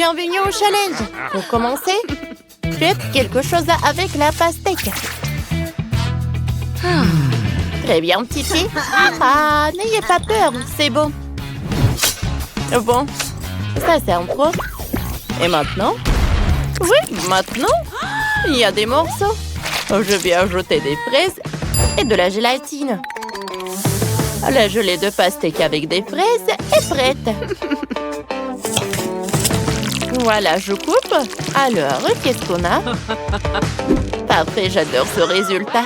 Bienvenue au challenge. Pour commencer, faites quelque chose avec la pastèque. Très bien, petit pied. Ah, n'ayez pas peur, c'est bon. Bon, ça c'est un pro. Et maintenant? Oui, maintenant, il y a des morceaux. Je vais ajouter des fraises et de la gélatine. La gelée de pastèque avec des fraises est prête. Voilà, je coupe. Alors, qu'est-ce qu'on a? Parfait, j'adore ce résultat.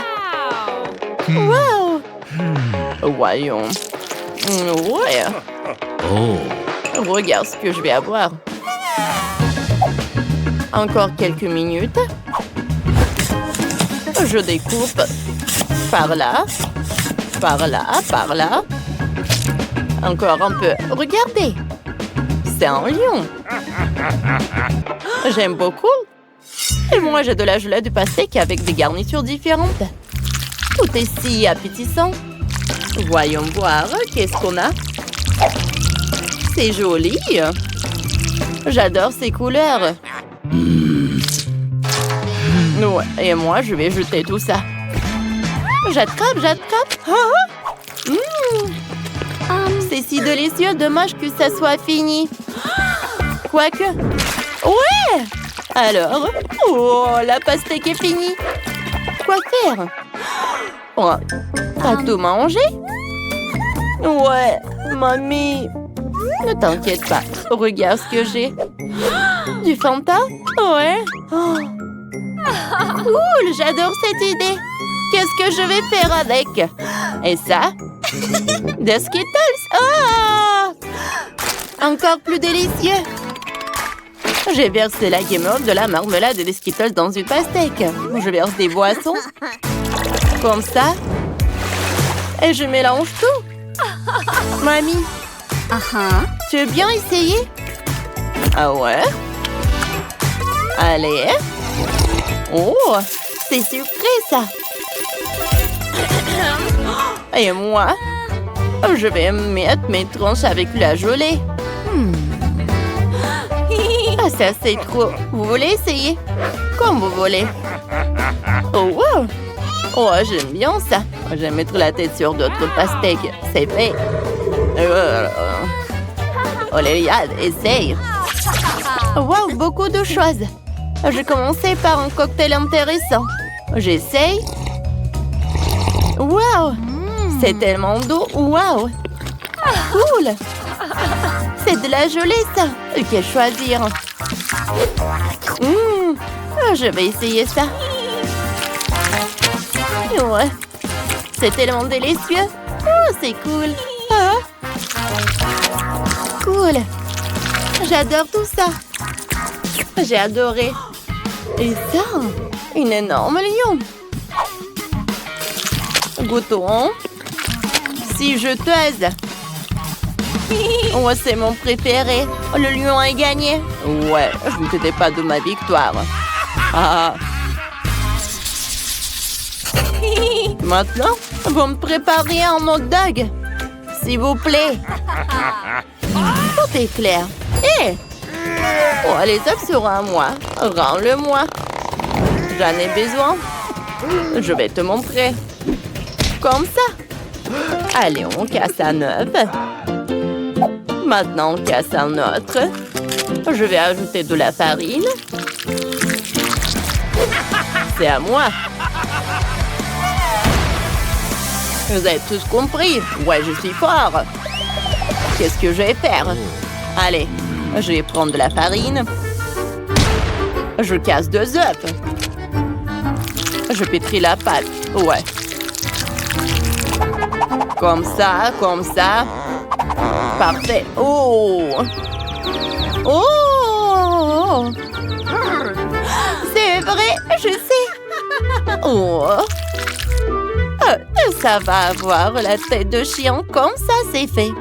Wow! Voyons. Ouais. Oh. Regarde ce que je vais avoir. Encore quelques minutes. Je découpe. Par là. Par là, par là. Encore un peu. Regardez. C'est un lion. J'aime beaucoup. Et moi, j'ai de la gelée de pastèque avec des garnitures différentes. Tout est si appétissant. Voyons voir. Qu'est-ce qu'on a? C'est joli. J'adore ces couleurs. Ouais, et moi, je vais jeter tout ça. J'attrape, j'attrape. C'est si délicieux, dommage que ça soit fini. Quoique... Ouais! Alors... Oh, la pastèque est finie. Quoi faire? Oh, t'as tout mangé? Ouais, mamie. Ne t'inquiète pas, regarde ce que j'ai. Du Fanta? Ouais. Oh. Cool, j'adore cette idée. Qu'est-ce que je vais faire avec? Et ça? Des Skittles. Oh! Encore plus délicieux. J'ai versé la guimauve, de la marmelade et des Skittles dans une pastèque. Je verse des boissons. Comme ça. Et je mélange tout. Mamie. Tu veux bien essayer? Ah ouais? Allez. Oh, c'est sucré ça. Et moi, je vais mettre mes tranches avec la gelée. Ah, ça c'est trop. Vous voulez essayer? Comme vous voulez. Oh, wow. Oh, j'aime bien ça. Je vais mettre la tête sur d'autres pastèques. C'est fait. Oh, Léliade, essaye. Wow, beaucoup de choses. Je commençais par un cocktail intéressant. J'essaye. Wow! C'est tellement doux. Wow! Cool! C'est de la gelée, ça. Ok, choisir. Je vais essayer ça. Ouais. C'est tellement délicieux. Oh, c'est cool. Cool. J'adore tout ça. J'ai adoré. Et ça, une énorme lion. Goûtons. Si jeteuse. Oh, c'est mon préféré. Le lion a gagné. Ouais, je ne doutais pas de ma victoire. Ah. Maintenant, vous me préparez un hot dog. S'il vous plaît. Tout est clair. Hé! Oh, les œufs seront à moi. Rends-le-moi. J'en ai besoin. Je vais te montrer. Comme ça. Allez, on casse un œuf. Maintenant, on casse un autre. Je vais ajouter de la farine. C'est à moi. Vous avez tous compris. Ouais, je suis fort. Qu'est-ce que je vais faire? Allez, je vais prendre de la farine. Je casse 2 œufs. Je pétris la pâte. Ouais. Comme ça, comme ça. Parfait. Oh! Oh! C'est vrai, je sais. Oh! Ça va avoir la tête de chien comme ça, c'est fait.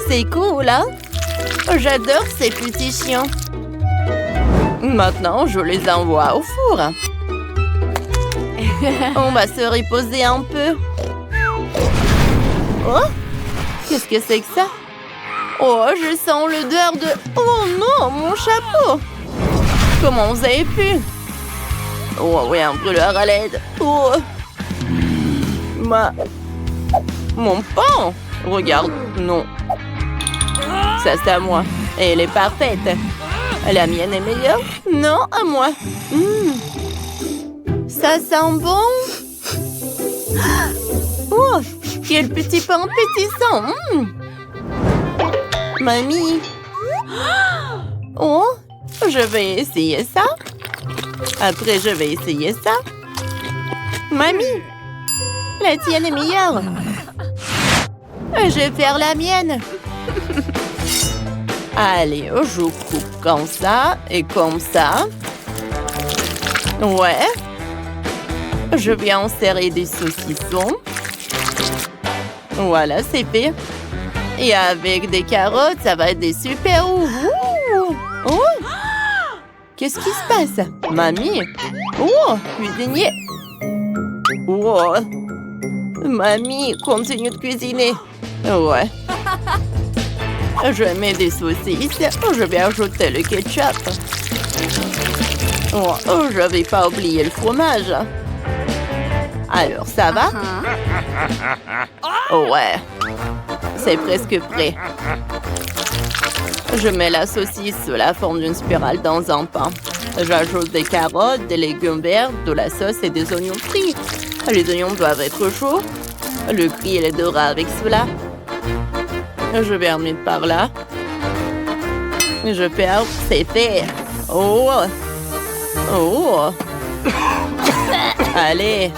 C'est cool, hein? J'adore ces petits chiens. Maintenant, je les envoie au four. On va se reposer un peu. Oh! Qu'est-ce que c'est que ça? Oh, je sens l'odeur de... Oh non, mon chapeau! Comment vous avez pu? Oh oui, un brûleur à l'aide. Oh. Mon pain! Regarde, non. Ça, c'est à moi. Et elle est parfaite. La mienne est meilleure? Non, à moi. Ça sent bon. Oh, quel petit pain pétissant. Mamie. Oh, je vais essayer ça. Après, je vais essayer ça. Mamie, la tienne est meilleure. Je vais faire la mienne. Allez, je coupe comme ça et comme ça. Ouais. Je vais en serrer des saucissons. Voilà, c'est fait. Et avec des carottes, ça va être des super. Oh. Qu'est-ce qui se passe? Mamie. Oh, cuisinier. Oh. Mamie, continue de cuisiner. Ouais. Je mets des saucisses. Je vais ajouter le ketchup. Oh, je vais pas oublier le fromage. Alors, ça va? Ouais. C'est presque prêt. Je mets la saucisse sous la forme d'une spirale dans un pain. J'ajoute des carottes, des légumes verts, de la sauce et des oignons frits. Les oignons doivent être chauds. Le gris et le doré avec cela. Je vais remettre par là. Je perds. C'est fait. Oh. Oh. Allez.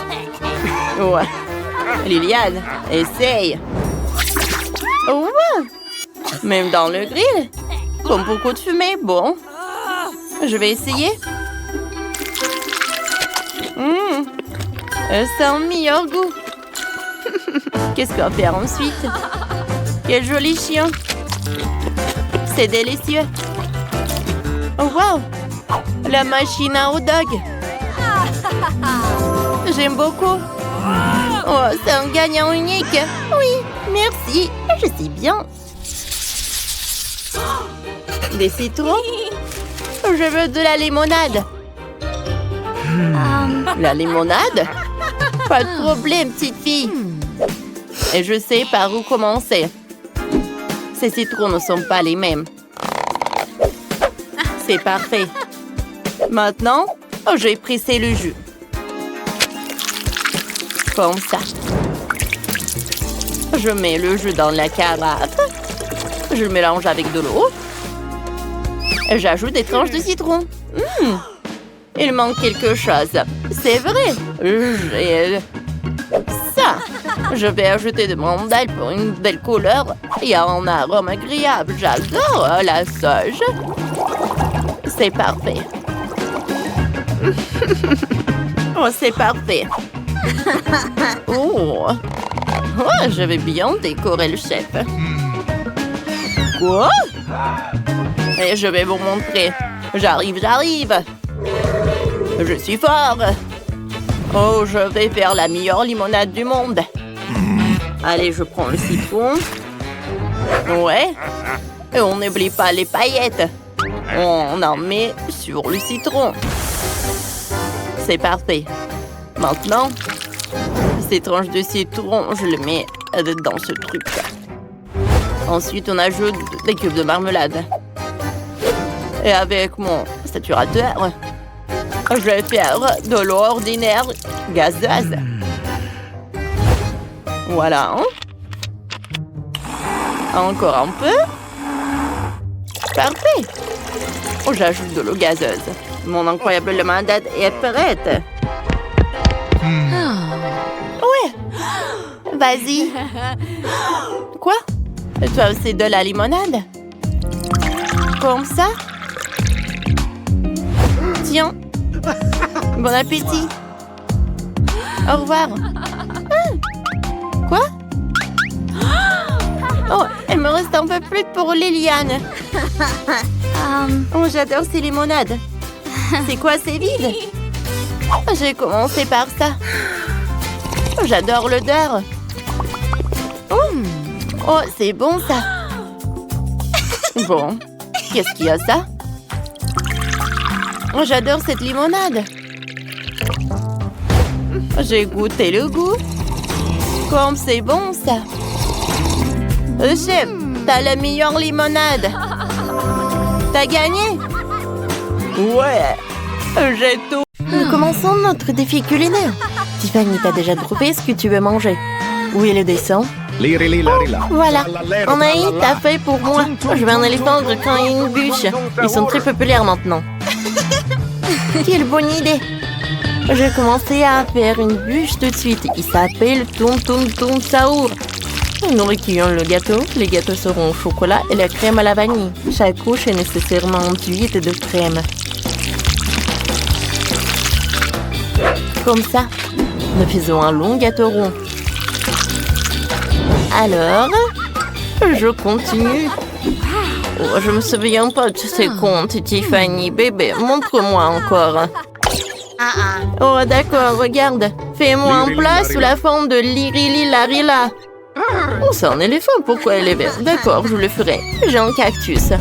Ouais. Liliane, essaye. Oh. Même dans le grill. Comme beaucoup de fumée. Bon. Je vais essayer. Ça a un meilleur goût. Qu'est-ce qu'on va faire ensuite? Quel joli chien. C'est délicieux. Oh, wow. La machine à hot dog. J'aime beaucoup. Oh, c'est un gagnant unique. Oui, merci. Je sais bien. Des citrons. Je veux de la limonade. La limonade? Pas de problème, petite fille. Et je sais par où commencer. Ces citrons ne sont pas les mêmes. C'est parfait. Maintenant, je vais presser le jus. Comme ça. Je mets le jus dans la carafe. Je le mélange avec de l'eau. J'ajoute des tranches de citron. Il manque quelque chose. C'est vrai. J'ai ça. Je vais ajouter de mandel pour une belle couleur et un arôme agréable. J'adore la sauge. C'est parfait. Oh, c'est parfait. Oh. Oh, je vais bien décorer le chef. Quoi? Et je vais vous montrer. J'arrive. Je suis fort. Oh, je vais faire la meilleure limonade du monde. Allez, je prends le citron. Ouais. Et on n'oublie pas les paillettes. On en met sur le citron. C'est parfait. Maintenant, ces tranches de citron, je les mets dans ce truc. Ensuite, on ajoute des cubes de marmelade. Et avec mon saturateur, je vais faire de l'eau ordinaire gazeuse. Voilà. Encore un peu. Parfait. Oh, j'ajoute de l'eau gazeuse. Mon incroyable limonade est prête. Ouais. Vas-y. Quoi? Toi aussi de la limonade? Comme ça? Tiens. Bon appétit. Au revoir. Quoi? Oh, il me reste un peu plus pour Liliane. Oh, j'adore ces limonades. C'est quoi, c'est vide? J'ai commencé par ça. J'adore l'odeur. Oh, c'est bon ça. Bon, qu'est-ce qu'il y a ça? Oh, j'adore cette limonade. J'ai goûté le goût. Comme c'est bon, ça. Chef, t'as la meilleure limonade. T'as gagné? Ouais, j'ai tout. Nous commençons notre défi culinaire. Tiffany, t'as déjà trouvé ce que tu veux manger? Où est le dessin? Voilà, Anaïs, t'as fait pour moi. Je vais en aller prendre quand il y a une bûche. Ils sont très populaires maintenant. Quelle bonne idée! Je vais commencer à faire une bûche tout de suite. Il s'appelle Tum Tum Tum Sahur. Nous recueillons le gâteau. Les gâteaux seront au chocolat et la crème à la vanille. Chaque couche est nécessairement enduite de crème. Comme ça, nous faisons un long gâteau rond. Alors, je continue. Oh, je me souviens pas de ces comptes, Tiffany. Bébé, montre-moi encore. Oh, d'accord, regarde. Fais-moi un plat sous la forme de l'irili larila. Oh, c'est un éléphant, pourquoi elle est verte? D'accord, je le ferai. J'ai un cactus.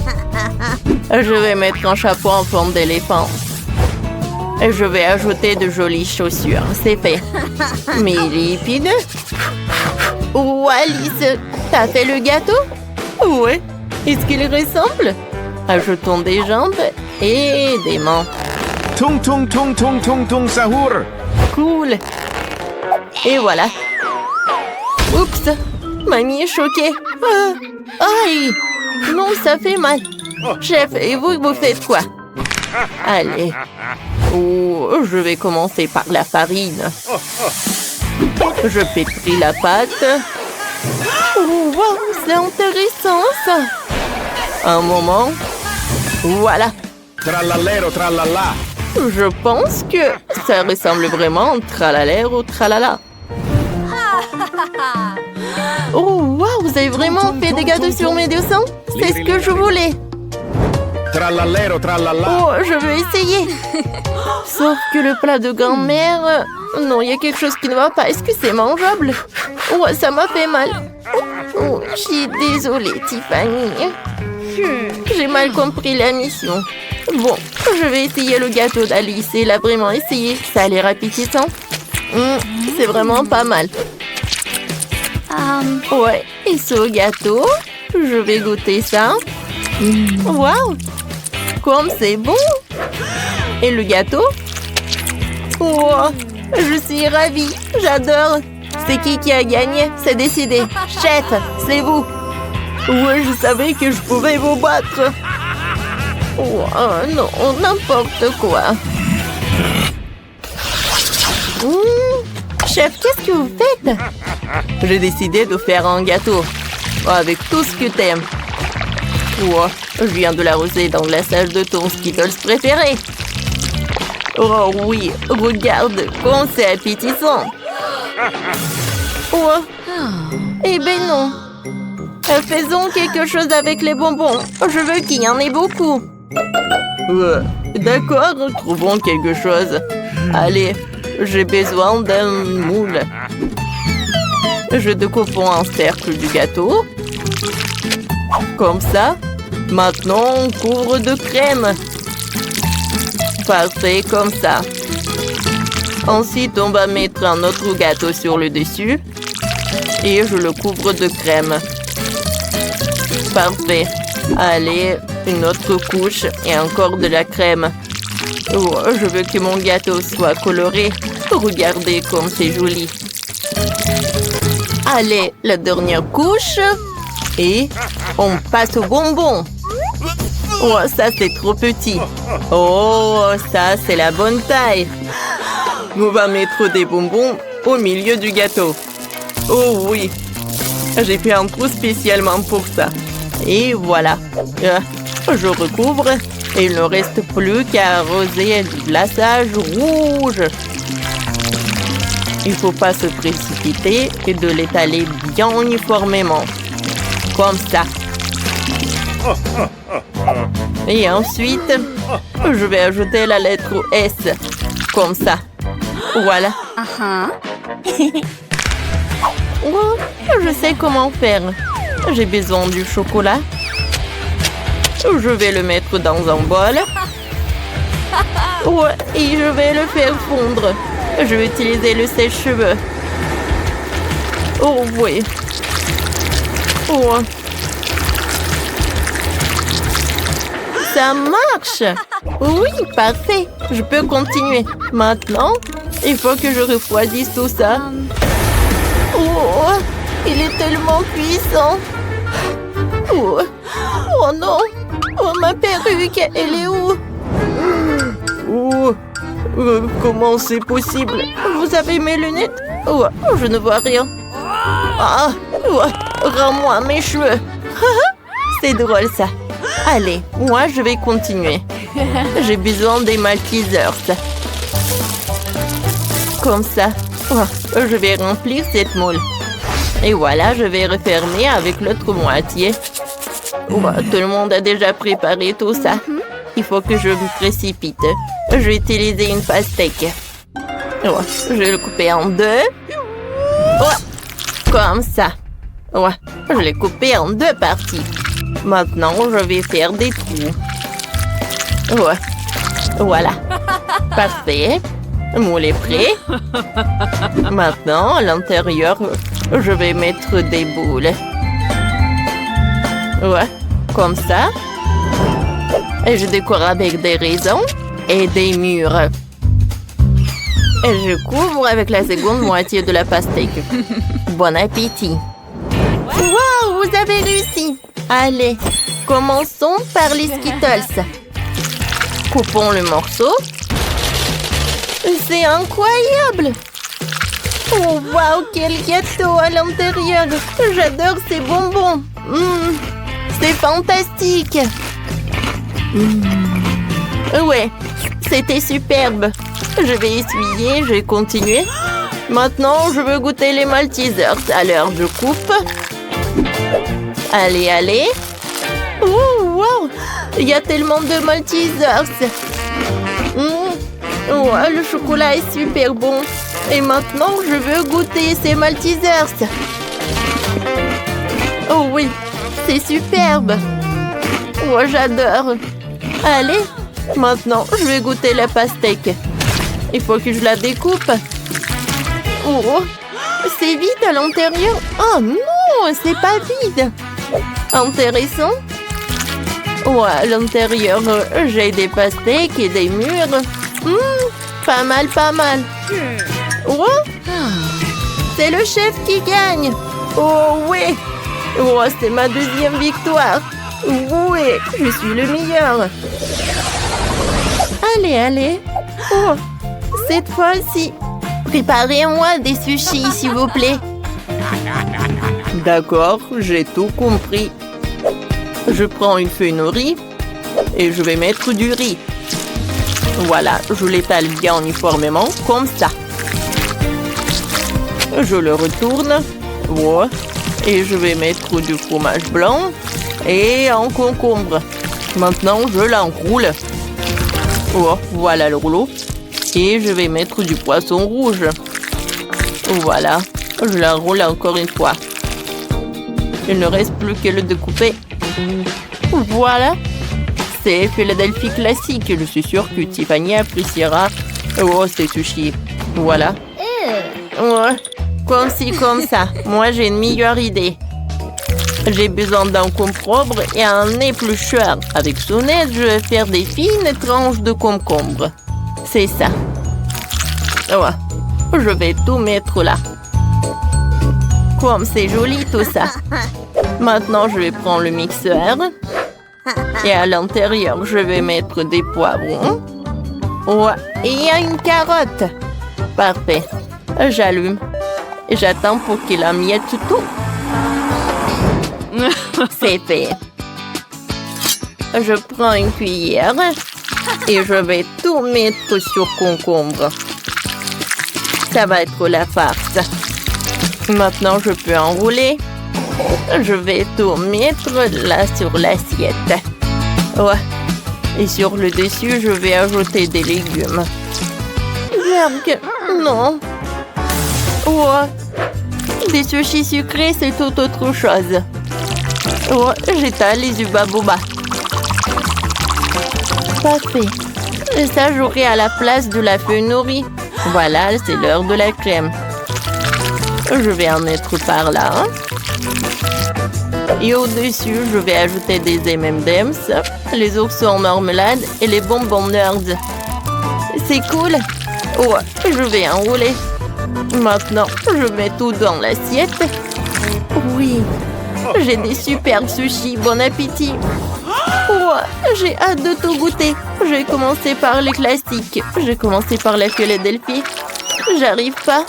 Je vais mettre un chapeau en forme d'éléphant. Et je vais ajouter de jolies chaussures. C'est fait. Mais il est épineux. Oh, Alice, t'as fait le gâteau? Ouais. Est-ce qu'il ressemble? Ajoutons des jambes et des mains. Tung tung tung tung tung tung sahur. Cool. Et voilà. Oups, mamie est choquée. Ah. Aïe. Non, ça fait mal. Chef, et vous faites quoi? Allez. Oh, je vais commencer par la farine. Je pétris la pâte. Oh, wow, c'est intéressant ça. Un moment. Voilà. Trallallero trallalla. Je pense que ça ressemble vraiment au tralala ou tralala. Oh, wow, vous avez vraiment fait des gâteaux sur mes dessins? C'est ce que je voulais. Trallallero trallalla. Oh, je vais essayer. Sauf que le plat de grand-mère... Non, il y a quelque chose qui ne va pas. Est-ce que c'est mangeable? Oh, ça m'a fait mal. Oh, je suis désolée, Tiffany. J'ai mal compris la mission. Bon, je vais essayer le gâteau d'Alice. Elle a vraiment essayé. Ça a l'air appétissant. C'est vraiment pas mal. Ouais, et ce gâteau, je vais goûter ça. Waouh! Comme c'est bon! Et le gâteau? Oh, je suis ravie. J'adore. C'est qui a gagné? C'est décidé. Chef, c'est vous. Ouais, je savais que je pouvais vous battre. Oh, non, n'importe quoi. Chef, qu'est-ce que vous faites? J'ai décidé de faire un gâteau. Avec tout ce que t'aimes. Oh, je viens de l'arroser dans le glaçage de ton Skittles préféré. Oh oui, regarde, comme c'est appétissant. Oh, eh ben non. Faisons quelque chose avec les bonbons. Je veux qu'il y en ait beaucoup. D'accord, trouvons quelque chose. Allez, j'ai besoin d'un moule. Je découpe un cercle du gâteau. Comme ça. Maintenant, on couvre de crème. Parfait, comme ça. Ensuite, on va mettre un autre gâteau sur le dessus. Et je le couvre de crème. Parfait. Allez, une autre couche et encore de la crème. Oh, je veux que mon gâteau soit coloré. Regardez comme c'est joli. Allez, la dernière couche. Et on passe aux bonbons. Oh, ça c'est trop petit. Oh, ça c'est la bonne taille. On va mettre des bonbons au milieu du gâteau. Oh oui, j'ai fait un trou spécialement pour ça. Et voilà. Je recouvre et il ne reste plus qu'à arroser du glaçage rouge. Il ne faut pas se précipiter et de l'étaler bien uniformément. Comme ça. Et ensuite, je vais ajouter la lettre S. Comme ça. Voilà. Oh, je sais comment faire. J'ai besoin du chocolat. Je vais le mettre dans un bol. Ouais, et je vais le faire fondre. Je vais utiliser le sèche-cheveux. Oh oui. Oh. Ça marche. Oui, parfait. Je peux continuer. Maintenant, il faut que je refroidisse tout ça. Oh, il est tellement puissant. Oh, oh non. Oh, ma perruque, elle est où? Oh, comment c'est possible? Vous avez mes lunettes? Oh, je ne vois rien. Ah, oh, rends-moi mes cheveux. C'est drôle ça. Allez, moi je vais continuer. J'ai besoin des maltesers. Comme ça. Oh, je vais remplir cette moule. Et voilà, je vais refermer avec l'autre moitié. Oh, tout le monde a déjà préparé tout ça. Il faut que je me précipite. Je vais utiliser une pastèque. Oh, je vais le couper en deux. Oh, comme ça. Oh, je l'ai coupé en deux parties. Maintenant, je vais faire des trous. Ouais. Voilà. Parfait. Moule est prêt. Maintenant, à l'intérieur, je vais mettre des boules. Ouais. Comme ça. Et je décore avec des raisins et des mûres. Et je couvre avec la seconde moitié de la pastèque. Bon appétit. Wow, vous avez réussi. Allez, commençons par les Skittles. Coupons le morceau. C'est incroyable. Oh, wow, quel gâteau à l'intérieur. J'adore ces bonbons. C'est fantastique. Ouais, c'était superbe. Je vais essuyer, je vais continuer. Maintenant, je veux goûter les maltesers. Alors, je coupe. Allez, allez. Oh, wow. Il y a tellement de maltesers. Oh, le chocolat est super bon. Et maintenant, je veux goûter ces maltesers. Oh oui, c'est superbe. Oh, j'adore. Allez, maintenant, je vais goûter la pastèque. Il faut que je la découpe. Oh, c'est vide à l'intérieur. Oh non, c'est pas vide. Intéressant. Ouais, à l'intérieur, j'ai des pastèques et des mûres. Pas mal, pas mal. Oh, c'est le chef qui gagne. Oh oui. Oh, c'est ma deuxième victoire. Oui, je suis le meilleur. Allez, allez. Oh, cette fois-ci, préparez-moi des sushis, s'il vous plaît. D'accord, j'ai tout compris. Je prends une feuille de riz et je vais mettre du riz. Voilà, je l'étale bien uniformément, comme ça. Je le retourne. Ouais. Et je vais mettre du fromage blanc et un concombre. Maintenant, je l'enroule. Oh, voilà le rouleau. Et je vais mettre du poisson rouge. Voilà, je l'enroule encore une fois. Il ne reste plus que le découper. Voilà. C'est Philadelphie classique. Je suis sûre que Tiffany appréciera. Oh, c'est sushi. Voilà. Ouais. Comme ci, comme ça. Moi, j'ai une meilleure idée. J'ai besoin d'un concombre et un éplucheur. Avec son aide, je vais faire des fines tranches de concombre. C'est ça. Ouais. Je vais tout mettre là. Comme c'est joli tout ça. Maintenant, je vais prendre le mixeur. Et à l'intérieur, je vais mettre des poivrons. Ouais. Et il y a une carotte. Parfait. J'allume. Et j'attends pour qu'il amiette tout. C'est fait. Je prends une cuillère et je vais tout mettre sur concombre. Ça va être la farce. Maintenant, je peux enrouler. Je vais tout mettre là sur l'assiette. Ouais. Et sur le dessus, je vais ajouter des légumes. Merde, non. Ouais. Des sushis sucrés, c'est tout autre chose. Ouais, j'étale les uba boba. Parfait. Et ça jouerait à la place de la fenouil. Voilà, c'est l'heure de la crème. Je vais en mettre par là. Et au-dessus, je vais ajouter des M&M's, les ours en marmelade et les bonbons nerds. C'est cool. Oh, je vais enrouler. Maintenant, je mets tout dans l'assiette. Oui, j'ai des super sushis. Bon appétit. Oh, j'ai hâte de tout goûter. Je vais commencer par les classiques. Je vais commencer par la Philadelphie. J'arrive pas.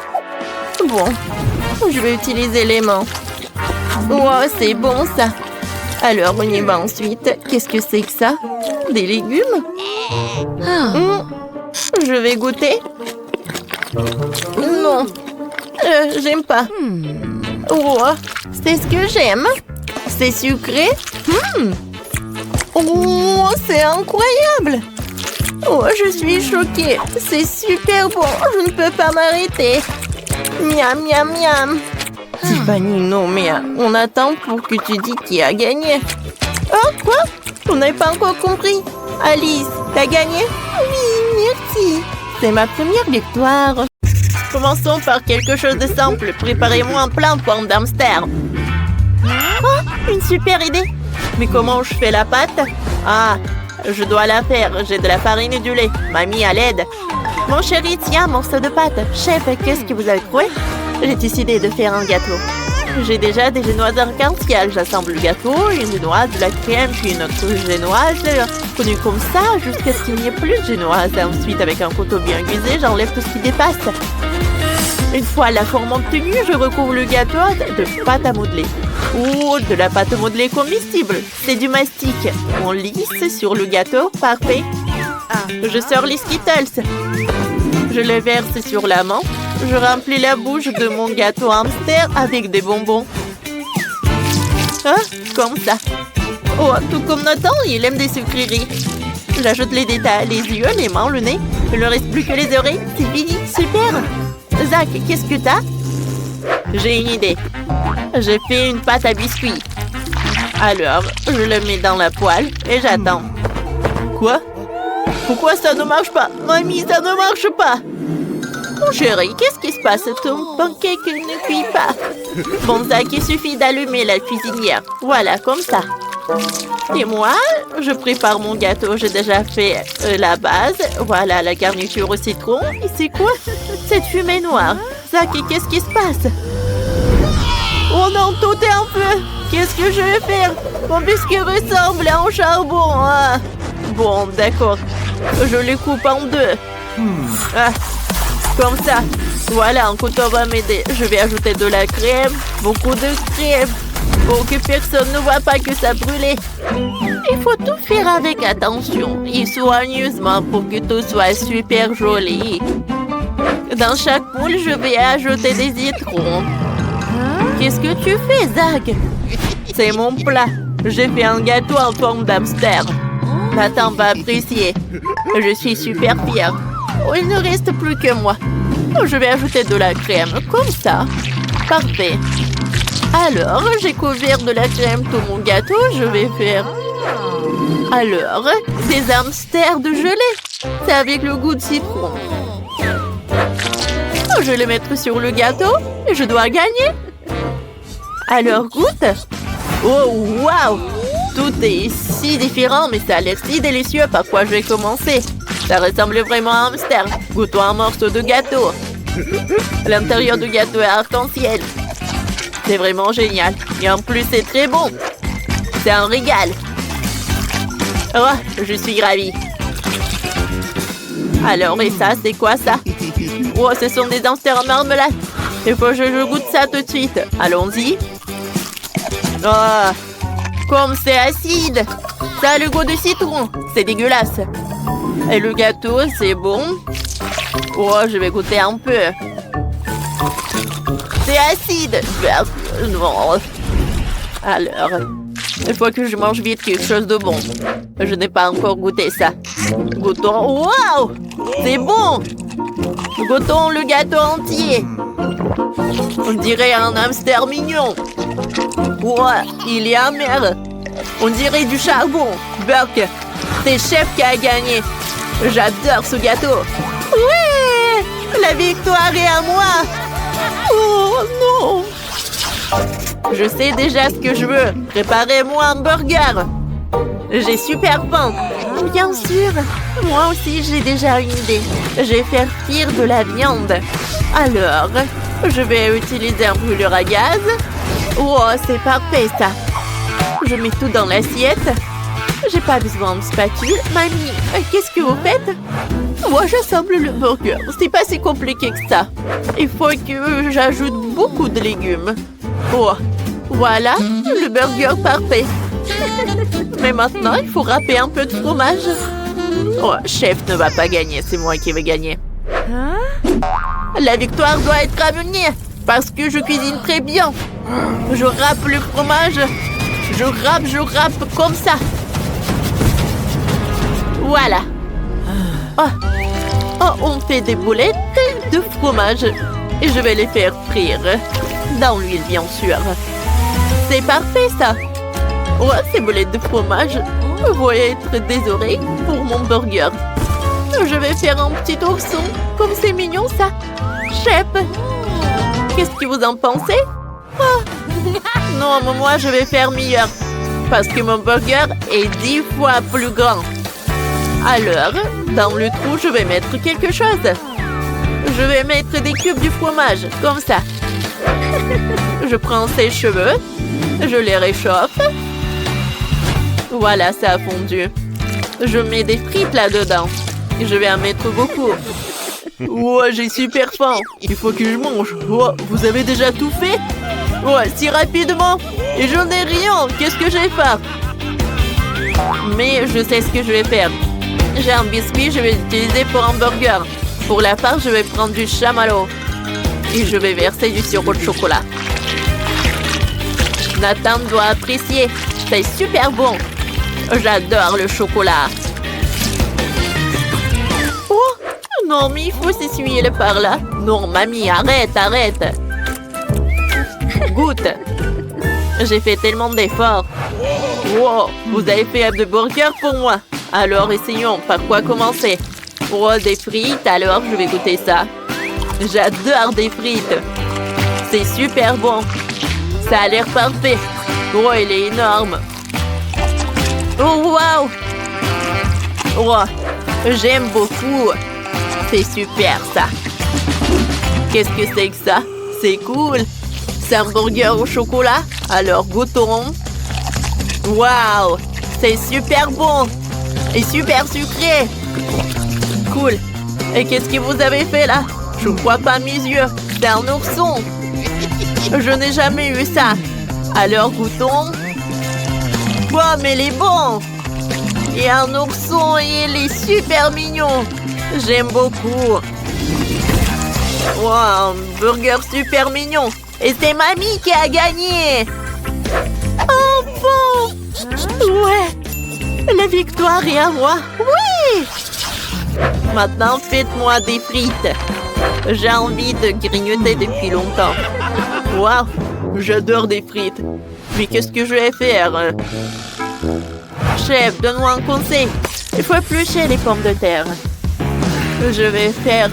Bon, je vais utiliser les mains. Oh, c'est bon ça. Alors, on y va ensuite. Qu'est-ce que c'est que ça? Des légumes? Je vais goûter. Non, j'aime pas. Oh, c'est ce que j'aime. C'est sucré. Oh, c'est incroyable. Oh, je suis choquée. C'est super bon. Je ne peux pas m'arrêter. Miam, miam, miam. Tiffany, non, mais on attend pour que tu dis qui a gagné. Oh, quoi? On n'a pas encore compris. Alice, t'as gagné? Oui, merci. C'est ma première victoire. Commençons par quelque chose de simple. Préparez-moi un plat en forme d'hamster. Oh, une super idée. Mais comment je fais la pâte? Ah, je dois la faire. J'ai de la farine et du lait. Mamie, à l'aide. Mon chéri, tiens, un morceau de pâte. Chef, qu'est-ce que vous avez trouvé? J'ai décidé de faire un gâteau. J'ai déjà des génoises arc-en-ciel. J'assemble le gâteau, une génoise, de la crème, puis une autre génoise. Connue comme ça, jusqu'à ce qu'il n'y ait plus de génoise. Ensuite, avec un couteau bien aiguisé, j'enlève tout ce qui dépasse. Une fois la forme obtenue, je recouvre le gâteau de pâte à modeler. Ou de la pâte modelée comestible. C'est du mastic. On lisse sur le gâteau. Parfait. Je sors les Skittles. Je les verse sur la main. Je remplis la bouche de mon gâteau hamster avec des bonbons. Ah, comme ça. Oh, tout comme Nathan, il aime des sucreries. J'ajoute les détails, les yeux, les mains, le nez. Il ne reste plus que les oreilles. C'est fini, super. Zach, qu'est-ce que t'as? J'ai une idée. J'ai fait une pâte à biscuits. Alors, je le mets dans la poêle et j'attends. Quoi? Pourquoi ça ne marche pas? Mamie, ça ne marche pas! Mon chéri, qu'est-ce qui se passe? Ton pancake ne cuit pas. Bon, Zach, il suffit d'allumer la cuisinière. Voilà, comme ça. Et moi, je prépare mon gâteau. J'ai déjà fait la base. Voilà, la garniture au citron. Et c'est quoi? Cette fumée noire. Zach, qu'est-ce qui se passe? Oh non, tout est en feu. Qu'est-ce que je vais faire? Mon biscuit ressemble à un charbon. Ah. Bon, d'accord. Je les coupe en deux. Ah, comme ça. Voilà, un couteau va m'aider. Je vais ajouter de la crème. Beaucoup de crème. Pour que personne ne voit pas que ça brûlait. Il faut tout faire avec attention et soigneusement pour que tout soit super joli. Dans chaque moule, je vais ajouter des citrons. Qu'est-ce que tu fais, Zach? C'est mon plat. J'ai fait un gâteau en forme d'hamster. Nathan va apprécier. Je suis super fière. Oh, il ne reste plus que moi. Oh, je vais ajouter de la crème, comme ça. Parfait. Alors, j'ai couvert de la crème tout mon gâteau. Je vais faire... Alors, des hamsters de gelée. C'est avec le goût de citron. Oh, je vais les mettre sur le gâteau et je dois gagner. Alors, goûte. Oh, waouh! Tout est si différent, mais ça a l'air si délicieux. Par quoi je vais commencer? Ça ressemble vraiment à un hamster. Goûtons un morceau de gâteau. L'intérieur du gâteau est arc-en-ciel. C'est vraiment génial. Et en plus, c'est très bon. C'est un régal. Oh, je suis ravie. Alors, et ça, c'est quoi ça? Oh, ce sont des hamsters en marmelade. Il faut que je goûte ça tout de suite. Allons-y. Oh, comme c'est acide. Ça a le goût de citron. C'est dégueulasse. Et le gâteau, c'est bon. Oh, je vais goûter un peu. C'est acide. Non. Alors, il faut que je mange vite quelque chose de bon. Je n'ai pas encore goûté ça. Goûtons. Waouh! C'est bon! Goûtons le gâteau entier. On dirait un hamster mignon. Ouais, il est amer. On dirait du charbon. Burk, C'est Chef qui a gagné. J'adore ce gâteau. Ouais! La victoire est à moi. Oh non! Je sais déjà ce que je veux. Préparez-moi un burger. J'ai super faim. Bien sûr. Moi aussi, j'ai déjà une idée. Je vais faire frire de la viande. Alors, je vais utiliser un brûleur à gaz. Oh, c'est parfait ça. Je mets tout dans l'assiette. J'ai pas besoin de spatule. Mamie, qu'est-ce que vous faites? Moi, j'assemble le burger. C'est pas si compliqué que ça. Il faut que j'ajoute beaucoup de légumes. Oh, voilà, le burger parfait. Mais maintenant, il faut râper un peu de fromage. Oh, Chef ne va pas gagner, c'est moi qui vais gagner. La victoire doit être à venir, parce que je cuisine très bien. Je râpe le fromage. Je râpe comme ça. Voilà. Oh, on fait des boulettes de fromage. Et je vais les faire frire. Dans l'huile, bien sûr. C'est parfait, ça. Oh, ces boulettes de fromage vont être des oreilles pour mon burger. Je vais faire un petit ourson. Comme c'est mignon, ça. Chef, qu'est-ce que vous en pensez? Oh. Non, mais moi, je vais faire meilleur. Parce que mon burger est 10 fois plus grand. Alors, dans le trou, je vais mettre quelque chose. Je vais mettre des cubes de fromage, comme ça. Je prends ses cheveux. Je les réchauffe. Voilà, ça a fondu. Je mets des frites là-dedans. Je vais en mettre beaucoup. Oh, j'ai super faim. Il faut que je mange. Oh, vous avez déjà tout fait? Oh, si rapidement. Et je n'ai rien. Qu'est-ce que je vais faire? Mais je sais ce que je vais faire. J'ai un biscuit, je vais l'utiliser pour un burger. Pour la part, je vais prendre du chamallow. Et je vais verser du sirop de chocolat. Nathan doit apprécier. C'est super bon. J'adore le chocolat. Oh, non, mais il faut s'essuyer le par là. Non, mamie, arrête. Goûte. J'ai fait tellement d'efforts. Wow, vous avez fait de burger pour moi. Alors, essayons. Par quoi commencer? Oh, des frites. Alors, je vais goûter ça. J'adore des frites. C'est super bon. Ça a l'air parfait. Oh, il est énorme. Oh, wow. Oh, j'aime beaucoup. C'est super, ça. Qu'est-ce que c'est que ça? C'est cool. C'est un burger au chocolat. Alors, goûtons. Wow. C'est super bon. Et super sucré. Cool. Et qu'est-ce que vous avez fait là? Je ne crois pas mes yeux. C'est un ourson. Je n'ai jamais eu ça. Alors goûtons. Wow, mais il est bon. Et un ourson et il est super mignon. J'aime beaucoup. Wow, un burger super mignon. Et c'est mamie qui a gagné. Enfin. Ouais. La victoire est à moi. Oui. Maintenant, faites-moi des frites. J'ai envie de grignoter depuis longtemps. Waouh, j'adore des frites. Mais qu'est-ce que je vais faire? Chef, donne-moi un conseil. Il faut éplucher les pommes de terre. Je vais faire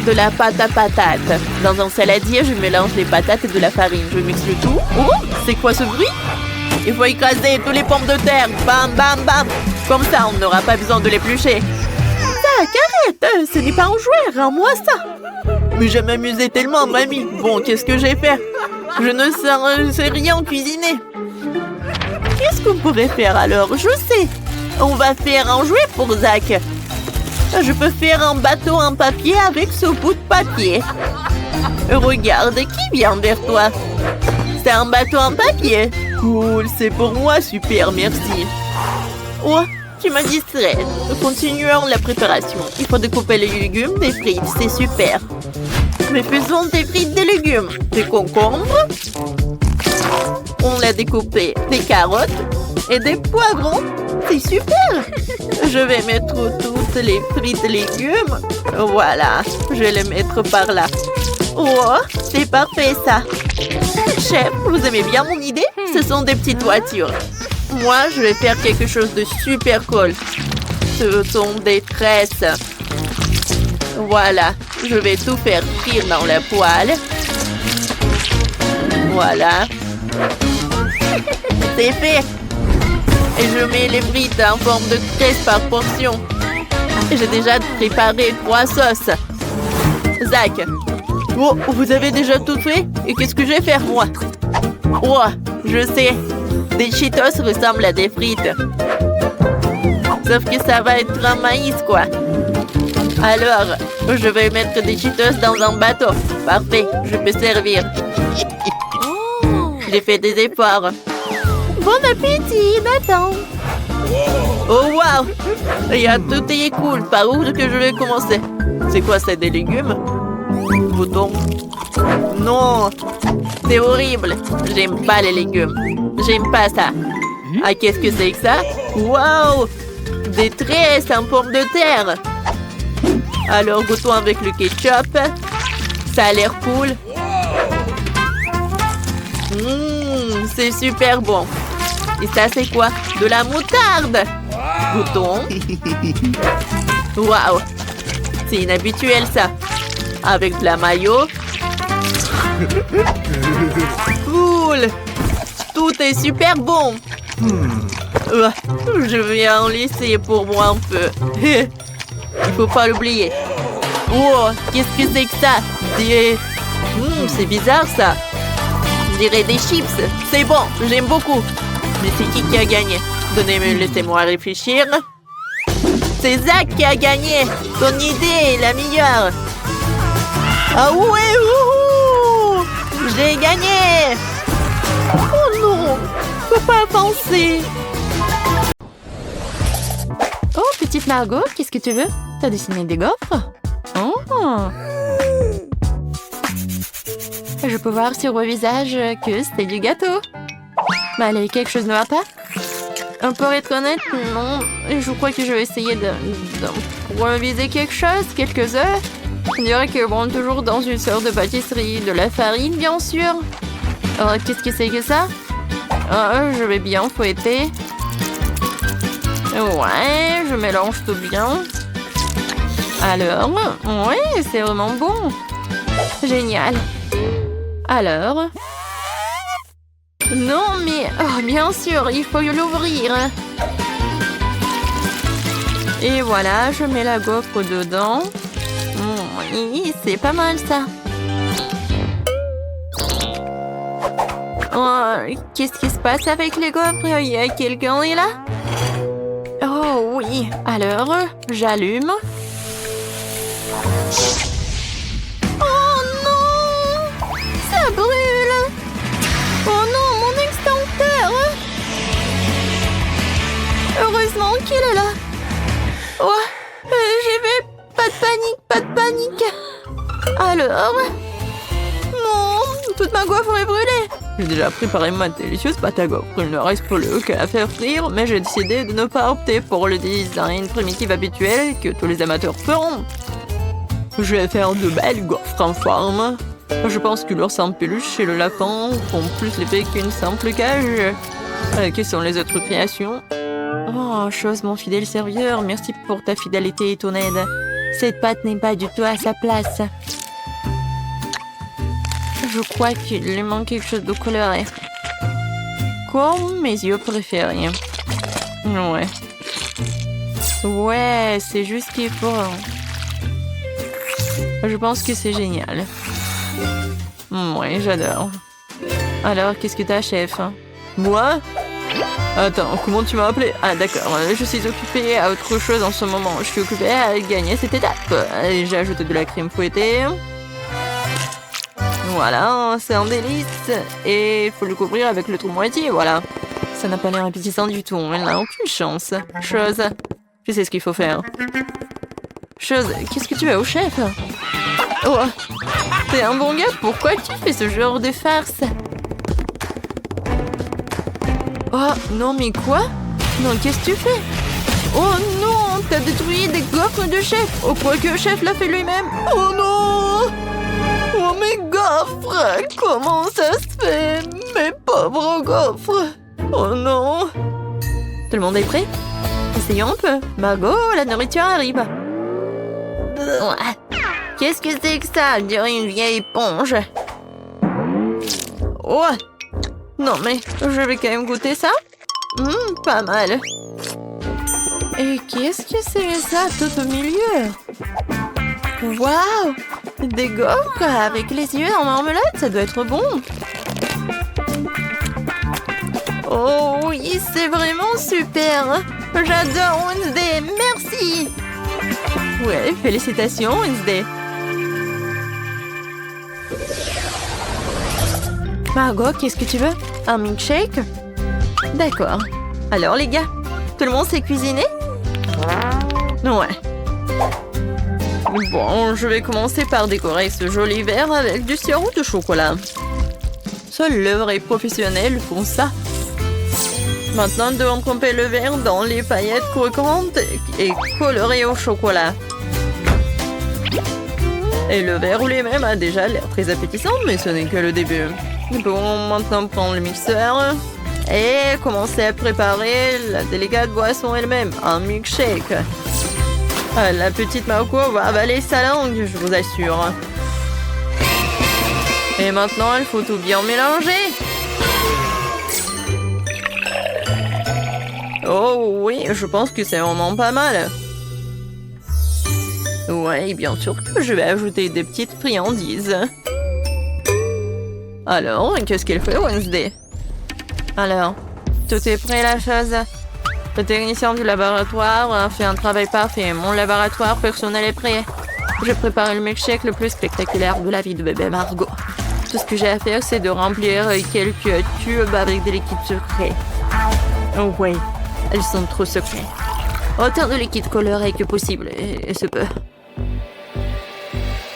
de la pâte à patates. Dans un saladier, je mélange les patates et de la farine. Je mixe le tout. Oh, c'est quoi ce bruit? Il faut écraser tous les pommes de terre. Bam, bam, bam. Comme ça, on n'aura pas besoin de l'éplucher. Arrête, ce n'est pas un jouet, rends-moi ça. Mais je m'amusais tellement, mamie. Bon, qu'est-ce que j'ai fait? Je ne sais rien cuisiner. Qu'est-ce qu'on pourrait faire alors? Je sais. On va faire un jouet pour Zach. Je peux faire un bateau en papier avec ce bout de papier. Regarde, qui vient vers toi? C'est un bateau en papier. Cool, c'est pour moi, super, merci. Oh, tu m'as distrait. Continuons la préparation. Il faut découper les légumes des frites, c'est super. Mais faisons des frites de légumes. Des concombres. On a découpé des carottes et des poivrons. C'est super. Je vais mettre toutes les frites de légumes. Voilà, je vais les mettre par là. Oh, c'est parfait ça. Chef, vous aimez bien mon idée? Ce sont des petites voitures. Moi, je vais faire quelque chose de super cool. tout en détresse. Voilà, je vais tout faire frire dans la poêle. Voilà. C'est fait. Et je mets les frites en forme de crêpes par portion. J'ai déjà préparé 3 sauces. Zach. Oh, vous avez déjà tout fait? Et qu'est-ce que je vais faire, moi? Oh, je sais. Des Cheetos ressemblent à des frites. Sauf que ça va être un maïs, quoi. Alors, je vais mettre des Cheetos dans un bateau. Parfait, je peux servir. J'ai fait des efforts. Bon appétit, Nathan. Oh, wow! Il y a tout est cool. Par où que je vais commencer? C'est quoi, c'est des légumes? Bouton. Non! C'est horrible. J'aime pas les légumes. J'aime pas ça. Ah, qu'est-ce que c'est que ça? Wow! Des tresses en pomme de terre. Alors, goûtons avec le ketchup. Ça a l'air cool. C'est super bon. Et ça, c'est quoi? De la moutarde. Goûtons. Waouh! C'est inhabituel, ça. Avec de la mayo. Cool! Tout est super bon. Je vais en laisser pour moi un peu. Il faut pas l'oublier. Oh, qu'est-ce que c'est que ça? C'est bizarre, ça. Je dirais des chips. C'est bon, j'aime beaucoup. Mais c'est qui a gagné? Laissez-moi réfléchir. C'est Zach qui a gagné. Ton idée est la meilleure. Ah ouais, wouhou! J'ai gagné! Oh non! Faut pas avancer! Oh, petite Margot, qu'est-ce que tu veux? T'as dessiné des gaufres? Oh! Je peux voir sur vos visages que c'était du gâteau. Mais allez, quelque chose ne va pas? Pour être honnête, non. Je crois que je vais essayer d'improviser quelque chose, quelques œufs. On dirait que bon, toujours dans une sorte de pâtisserie, de la farine, bien sûr. Qu'est-ce que c'est que ça? Je vais bien fouetter. Ouais, je mélange tout bien. Alors, ouais, c'est vraiment bon. Génial. Alors... Non, mais... Oh, bien sûr, il faut l'ouvrir. Et voilà, je mets la gaufre dedans. Oui, c'est pas mal, ça. Oh, qu'est-ce qui se passe avec les gaufres? Il y a quelqu'un est là? Oh, oui. Alors, j'allume. Oh, non! Ça brûle! Oh non, mon extincteur! Heureusement qu'il est là. Oh, j'y vais. Pas de panique. Alors... Non, toute ma gaufre est brûlée. J'ai déjà préparé ma délicieuse pâte à gaufre. Il ne reste plus qu'à la faire frire, mais j'ai décidé de ne pas opter pour le design primitif habituel que tous les amateurs feront. Je vais faire de belles gaufres en forme. Je pense que l'ours en peluche et le lapin font plus l'effet qu'une simple cage. Quelles sont les autres créations? Oh, chose, mon fidèle serviteur, merci pour ta fidélité et ton aide. Cette pâte n'est pas du tout à sa place. Je crois qu'il lui manque quelque chose de coloré. Comme mes yeux préférés. Ouais. Ouais, c'est juste qu'il faut... Je pense que c'est génial. Ouais, j'adore. Alors, qu'est-ce que t'as, chef? Moi? Attends, comment tu m'as appelé? Ah, d'accord, je suis occupée à autre chose en ce moment. Je suis occupée à gagner cette étape. J'ai ajouté de la crème fouettée. Voilà, c'est un délice. Et il faut le couvrir avec l'autre moitié, voilà. Ça n'a pas l'air appétissant du tout, elle n'a aucune chance. Chose, je sais ce qu'il faut faire. Chose, qu'est-ce que tu as au chef? Oh, t'es un bon gars, pourquoi tu fais ce genre de farce? Oh, non, mais quoi? Non, qu'est-ce que tu fais? Oh non, t'as détruit des gaufres de chef. Oh, quoi que le chef l'a fait lui-même. Oh non! Oh, mes gaufres! Comment ça se fait? Mes pauvres gaufres! Oh non! Tout le monde est prêt? Essayons un peu. Margot, la nourriture arrive. Qu'est-ce que c'est que ça? On dirait une vieille éponge. Oh! Non mais, je vais quand même goûter ça. Pas mal. Et qu'est-ce que c'est ça tout au milieu? Waouh! Des gaufres avec les yeux en marmelade, ça doit être bon. Oh oui, c'est vraiment super. J'adore Wednesday, merci. Ouais, félicitations Wednesday. Margot, qu'est-ce que tu veux? Un milkshake? D'accord. Alors les gars, tout le monde sait cuisiner? Ouais. Bon, je vais commencer par décorer ce joli verre avec du sirop de chocolat. Seuls les vrais professionnels font ça. Maintenant, nous devons tremper le verre dans les paillettes croquantes et colorées au chocolat. Et le verre ou les mêmes a déjà l'air très appétissant, mais ce n'est que le début. Bon, maintenant prendre le mixeur et commencer à préparer la délicate boisson elle-même, un milkshake. La petite Marco va avaler sa langue, je vous assure. Et maintenant, il faut tout bien mélanger. Oh oui, je pense que c'est vraiment pas mal. Ouais, bien sûr que je vais ajouter des petites friandises. Alors, qu'est-ce qu'elle fait, Wednesday? Alors, tout est prêt, la chose? Le technicien du laboratoire a fait un travail parfait. Mon laboratoire personnel est prêt. J'ai préparé le milkshake le plus spectaculaire de la vie de bébé Margot. Tout ce que j'ai à faire, c'est de remplir quelques tubes avec des liquides secrets. Oh oui, elles sont trop secrets. Autant de liquide coloré que possible, et ce peu.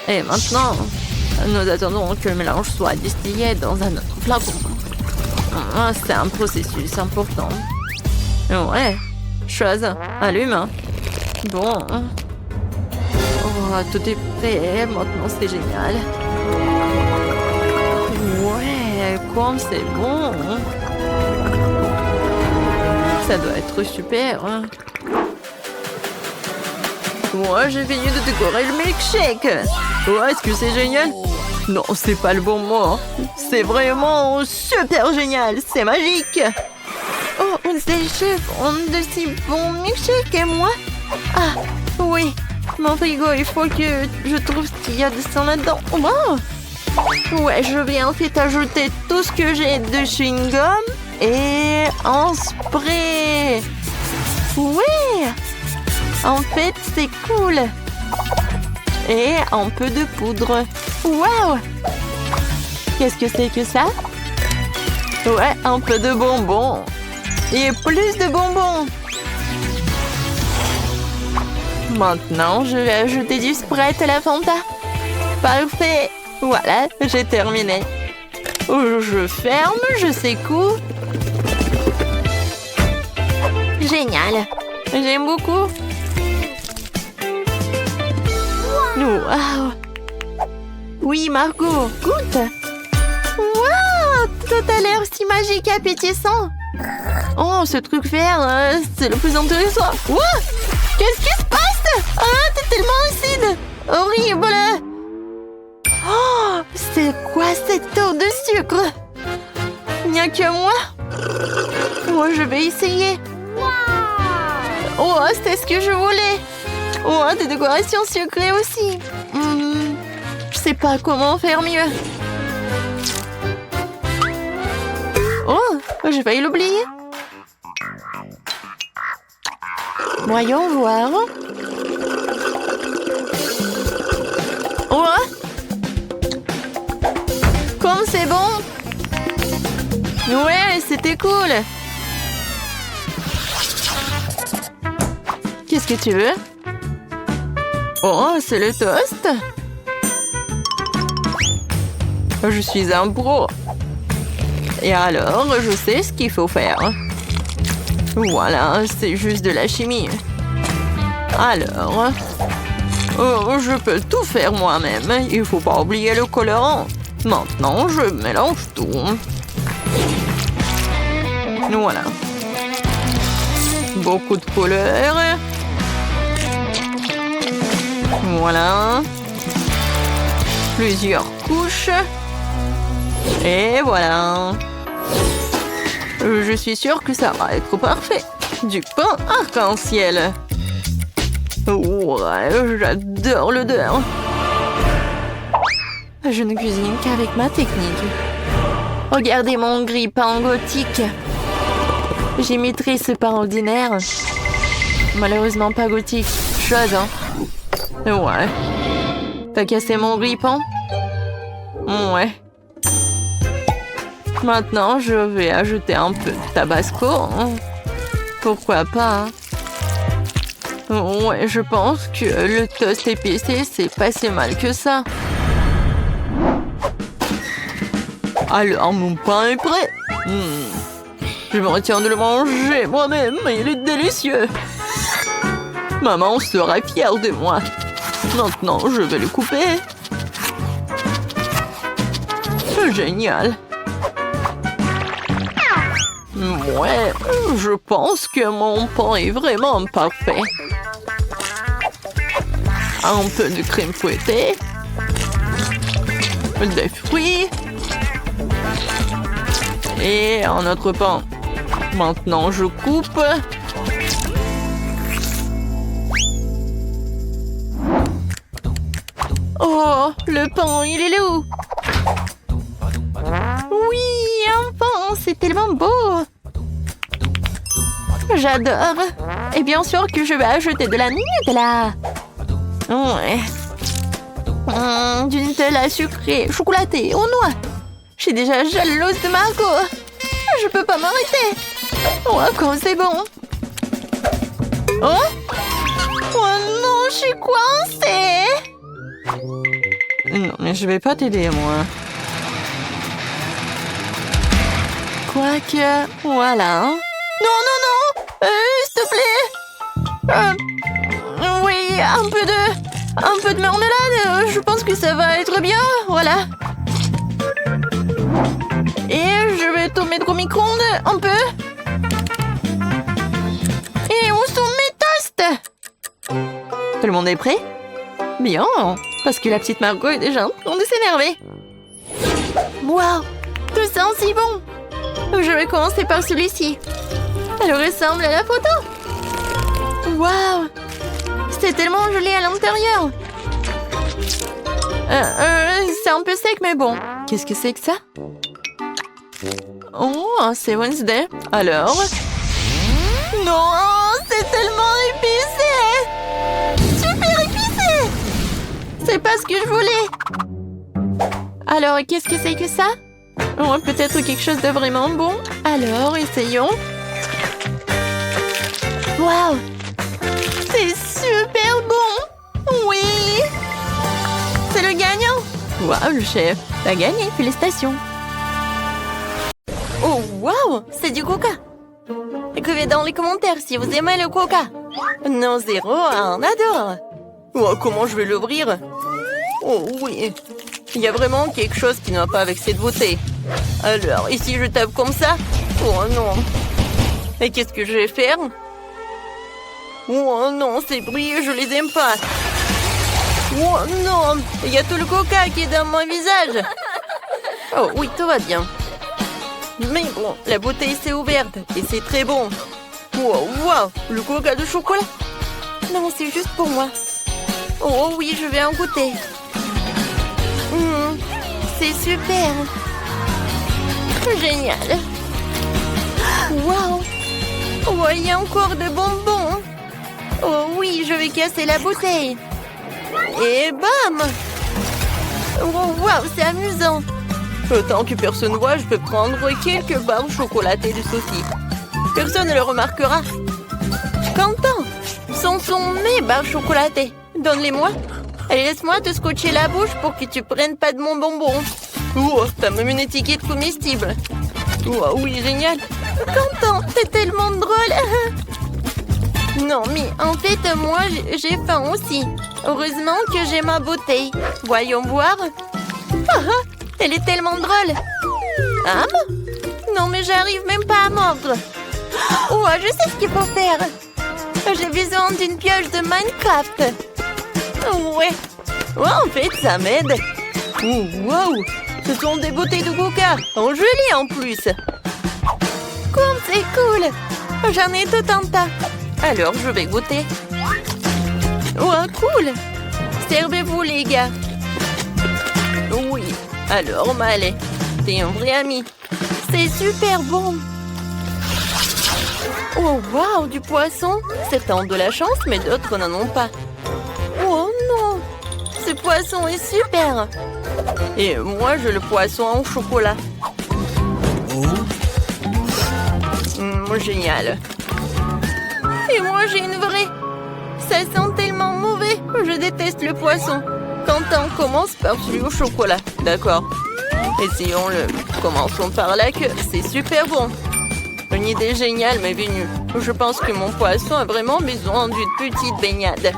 Et maintenant, nous attendons que le mélange soit distillé dans un autre flacon. C'est un processus important. Ouais, chose, allume. Bon. Oh, tout est prêt, maintenant c'est génial. Ouais, comme c'est bon. Ça doit être super. Moi, j'ai fini de décorer le milkshake. Oh, est-ce que c'est génial? Non, c'est pas le bon mot. C'est vraiment super génial. C'est magique. Oh, c'est le chef. On de si bon milkshake et moi. Ah, oui. Mon frigo, il faut que je trouve ce qu'il y a de ça là-dedans. Wow. Ouais, je vais en fait ajouter tout ce que j'ai de chewing-gum et un spray. Oui. En fait, c'est cool. Et un peu de poudre. Waouh! Qu'est-ce que c'est que ça? Ouais, un peu de bonbons. Et plus de bonbons. Maintenant, je vais ajouter du Sprite à la Fanta. Parfait. Voilà, j'ai terminé. Je ferme, je secoue. Génial. J'aime beaucoup. Wow. Oui, Margot, goûte. Wow, tout a l'air si magique et appétissant. Oh, ce truc vert, c'est le plus intéressant. Wow, qu'est-ce qui se passe? Ah, t'es tellement acide. Horrible. Oh, c'est quoi cette eau de sucre? Il n'y a que moi. Oh, je vais essayer. Oh, c'est ce que je voulais. Oh, des décorations sucrées aussi. Je sais pas comment faire mieux. Oh, j'ai failli l'oublier. Voyons voir. Oh, comme c'est bon. Ouais, c'était cool. Qu'est-ce que tu veux? Oh, c'est le toast. Je suis un pro. Et alors, je sais ce qu'il faut faire. Voilà, c'est juste de la chimie. Alors, oh, je peux tout faire moi-même. Il faut pas oublier le colorant. Maintenant, je mélange tout. Voilà. Beaucoup de couleurs. Voilà. Plusieurs couches. Et voilà. Je suis sûre que ça va être parfait. Du pain arc-en-ciel. Ouais, j'adore l'odeur. Je ne cuisine qu'avec ma technique. Regardez mon grille-pain gothique. J'imiterai ce pain ordinaire. Malheureusement pas gothique. Chose, hein. Ouais. T'as cassé mon grille-pain? Ouais. Maintenant, je vais ajouter un peu de tabasco. Hein. Pourquoi pas, hein. Ouais, je pense que le toast épicé, c'est pas si mal que ça. Alors, mon pain est prêt. Je me retiens de le manger moi-même, il est délicieux. Maman sera fière de moi. Maintenant, je vais le couper. Génial. Ouais, je pense que mon pain est vraiment parfait. Un peu de crème fouettée. Des fruits. Et un autre pain. Maintenant, je coupe. Oh, le pain, il est là où? Oui, un pain, c'est tellement beau. J'adore. Et bien sûr que je vais ajouter de la Nutella. Ouais. Du Nutella sucré, chocolaté, aux noix. Je suis déjà jalouse de Margot. Je peux pas m'arrêter. Oh, quand c'est bon. Oh? Oh non, je suis coincée. Non, mais je vais pas t'aider, moi. Quoique, voilà. Non, non, non. S'il te plaît. Oui, un peu de marmelade. Je pense que ça va être bien. Voilà. Et je vais tout mettre au micro-ondes un peu. Et où sont mes toasts? Tout le monde est prêt? Bien, parce que la petite Margot est déjà en train de s'énerver. Waouh, tout ça si bon. Je vais commencer par celui-ci. Elle ressemble à la photo. Waouh, c'est tellement joli à l'intérieur. C'est un peu sec, mais bon. Qu'est-ce que c'est que ça? Oh, c'est Wednesday. Alors? Non, c'est tellement épicé. Super épicé. C'est pas ce que je voulais. Alors, qu'est-ce que c'est que ça? Oh, peut-être quelque chose de vraiment bon. Alors, essayons. Waouh! C'est super bon! Oui! C'est le gagnant! Waouh, le chef! T'as gagné, félicitations! Oh, waouh! C'est du coca! Écrivez dans les commentaires si vous aimez le coca! Non, 0, on adore! Oh, comment je vais l'ouvrir? Oh, oui! Il y a vraiment quelque chose qui ne va pas avec cette beauté. Alors, ici, je tape comme ça? Oh non! Et qu'est-ce que je vais faire? Oh non, ces bruits, je les aime pas. Oh non, il y a tout le coca qui est dans mon visage. Oh oui, tout va bien. Mais bon, la bouteille s'est ouverte et c'est très bon. Wow, wow, le coca de chocolat. Non, c'est juste pour moi. Oh oui, je vais en goûter. C'est super. Génial. Wow. Oh, il y a encore de bonbons. Oh oui, je vais casser la bouteille. Et bam! Oh waouh, c'est amusant. Tant que personne voit, je peux prendre quelques barres chocolatées de saucisses. Personne ne le remarquera. Quentin, ce sont mes barres chocolatées. Donne-les-moi. Allez, laisse-moi te scotcher la bouche pour que tu prennes pas de mon bonbon. Oh, t'as même une étiquette comestible. Oh oui, génial. Quentin, t'es tellement drôle. Non, mais en fait, moi, j'ai faim aussi. Heureusement que j'ai ma bouteille. Voyons voir. Elle est tellement drôle. Ah, non, mais j'arrive même pas à mordre. Oh, je sais ce qu'il faut faire. J'ai besoin d'une pioche de Minecraft. Ouais. En fait, ça m'aide. Oh, wow. Ce sont des bouteilles de coca. En gelée en plus. Comme c'est cool. J'en ai tout un tas. Alors, je vais goûter. Oh, cool. Servez-vous, les gars. Oui. Alors, Malé, t'es un vrai ami. C'est super bon. Oh, wow, du poisson. Certains ont de la chance, mais d'autres n'en ont pas. Oh non. Ce poisson est super. Et moi, j'ai le poisson en chocolat. Génial. Et moi, j'ai une vraie. Ça sent tellement mauvais. Je déteste le poisson. Quentin, commence par celui au chocolat. D'accord. Essayons-le. Commençons par la queue. C'est super bon. Une idée géniale m'est venue. Je pense que mon poisson a vraiment besoin d'une petite baignade.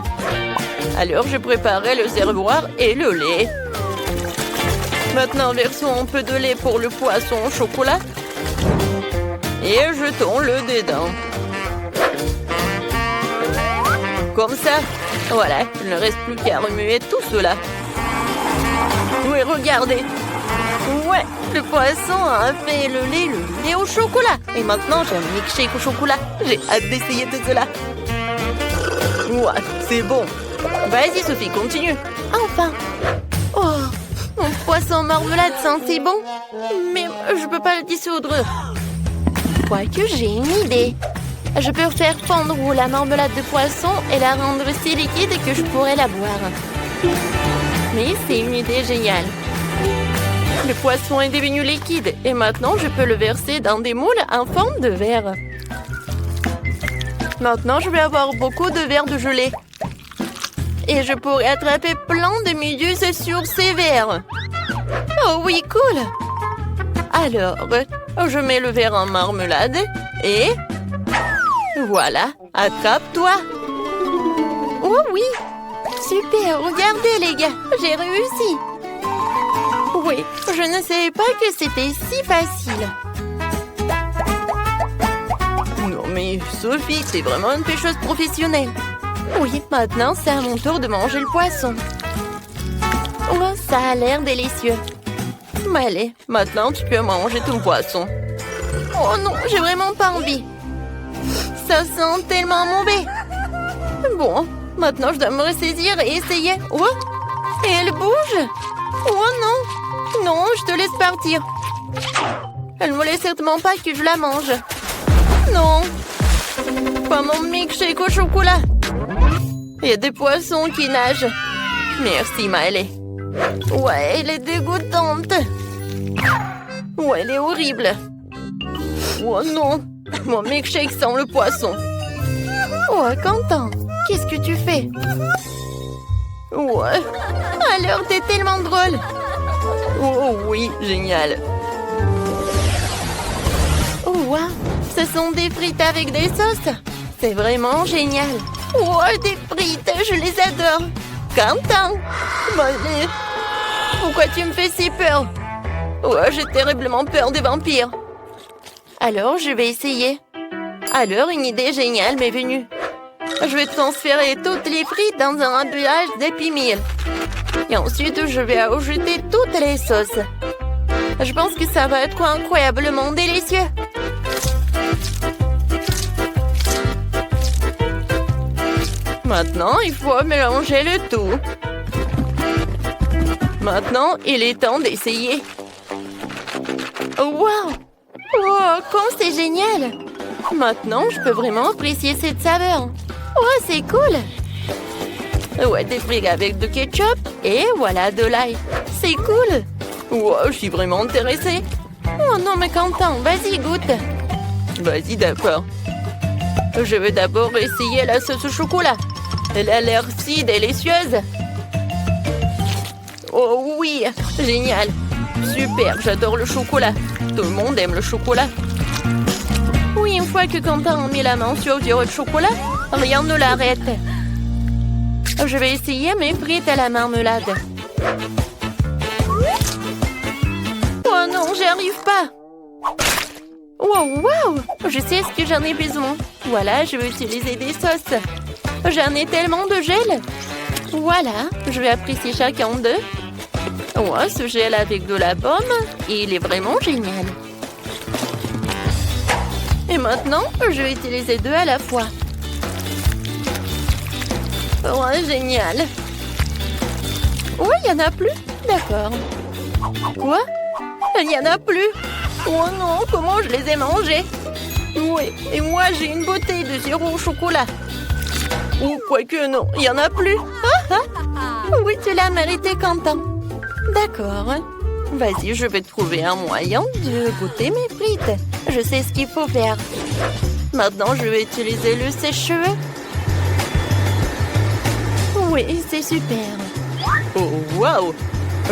Alors, je préparais le réservoir et le lait. Maintenant, versons un peu de lait pour le poisson au chocolat. Et jetons-le dedans. Comme ça. Voilà, il ne reste plus qu'à remuer tout cela. Oui, regardez. Ouais, le poisson a fait le lait au chocolat. Et maintenant, j'ai un milkshake au chocolat. J'ai hâte d'essayer tout cela. Ouais, c'est bon. Vas-y, Sophie, continue. Enfin. Oh, mon poisson marmelade sent si bon. Mais je peux pas le dissoudre. Quoique j'ai une idée. Je peux faire fondre la marmelade de poisson et la rendre si liquide que je pourrais la boire. Mais c'est une idée géniale. Le poisson est devenu liquide et maintenant je peux le verser dans des moules en forme de verre. Maintenant je vais avoir beaucoup de verres de gelée. Et je pourrais attraper plein de méduses sur ces verres. Oh oui, cool! Alors, je mets le verre en marmelade et... Voilà, attrape-toi! Oh oui! Super, regardez les gars, j'ai réussi! Oui, je ne savais pas que c'était si facile. Non mais Sophie, c'est vraiment une pêcheuse professionnelle. Oui, maintenant c'est à mon tour de manger le poisson. Oh, ça a l'air délicieux. Mais allez, maintenant tu peux manger ton poisson. Oh non, j'ai vraiment pas envie. Ça sent tellement mauvais. Bon, maintenant je dois me ressaisir et essayer. Oh, et elle bouge. Oh non, non, je te laisse partir. Elle ne voulait certainement pas que je la mange. Non, pas mon milkshake au chocolat. Il y a des poissons qui nagent. Merci, Miley. Ouais, elle est dégoûtante. Ouais, elle est horrible. Oh non, mon milkshake sent le poisson. Oh, Quentin, qu'est-ce que tu fais? Ouais, alors t'es tellement drôle. Oh oui, génial. Oh, wow, ce sont des frites avec des sauces. C'est vraiment génial. Oh, des frites, je les adore. Quentin, Molly, pourquoi tu me fais si peur? Oh, j'ai terriblement peur des vampires. Alors, je vais essayer. Alors, une idée géniale m'est venue. Je vais transférer toutes les frites dans un emballage d'Happy Meal. Et ensuite, je vais ajouter toutes les sauces. Je pense que ça va être incroyablement délicieux. Maintenant, il faut mélanger le tout. Maintenant, il est temps d'essayer. Wow! Oh, comme c'est génial! Maintenant, je peux vraiment apprécier cette saveur. Oh, c'est cool! Ouais, des frites avec du ketchup et voilà de l'ail. C'est cool! Wow, je suis vraiment intéressée. Oh non, mais Quentin, vas-y, goûte. Vas-y, d'accord. Je vais d'abord essayer la sauce au chocolat. Elle a l'air si délicieuse. Oh oui, génial. Super, j'adore le chocolat. Tout le monde aime le chocolat. Oui, une fois que Quentin a mis la main sur du chocolat, rien ne l'arrête. Je vais essayer mes frites à la marmelade. Oh non, j'y arrive pas. Wow, wow! Je sais ce que j'en ai besoin. Voilà, je vais utiliser des sauces. J'en ai tellement de gel. Voilà, je vais apprécier chacun d'eux. Ouais, ce gel avec de la pomme, il est vraiment génial. Et maintenant, je vais utiliser 2 à la fois. Ouais, génial. Ouais, il n'y en a plus. D'accord. Quoi? Il n'y en a plus. Oh non, comment je les ai mangés? Oui, et moi j'ai une bouteille de sirop au chocolat. Ou quoique non, il n'y en a plus. Ah, ah. Oui, tu l'as mérité, Quentin. D'accord. Vas-y, je vais trouver un moyen de goûter mes frites. Je sais ce qu'il faut faire. Maintenant, je vais utiliser le sèche-cheveux. Oui, c'est super. Oh, waouh!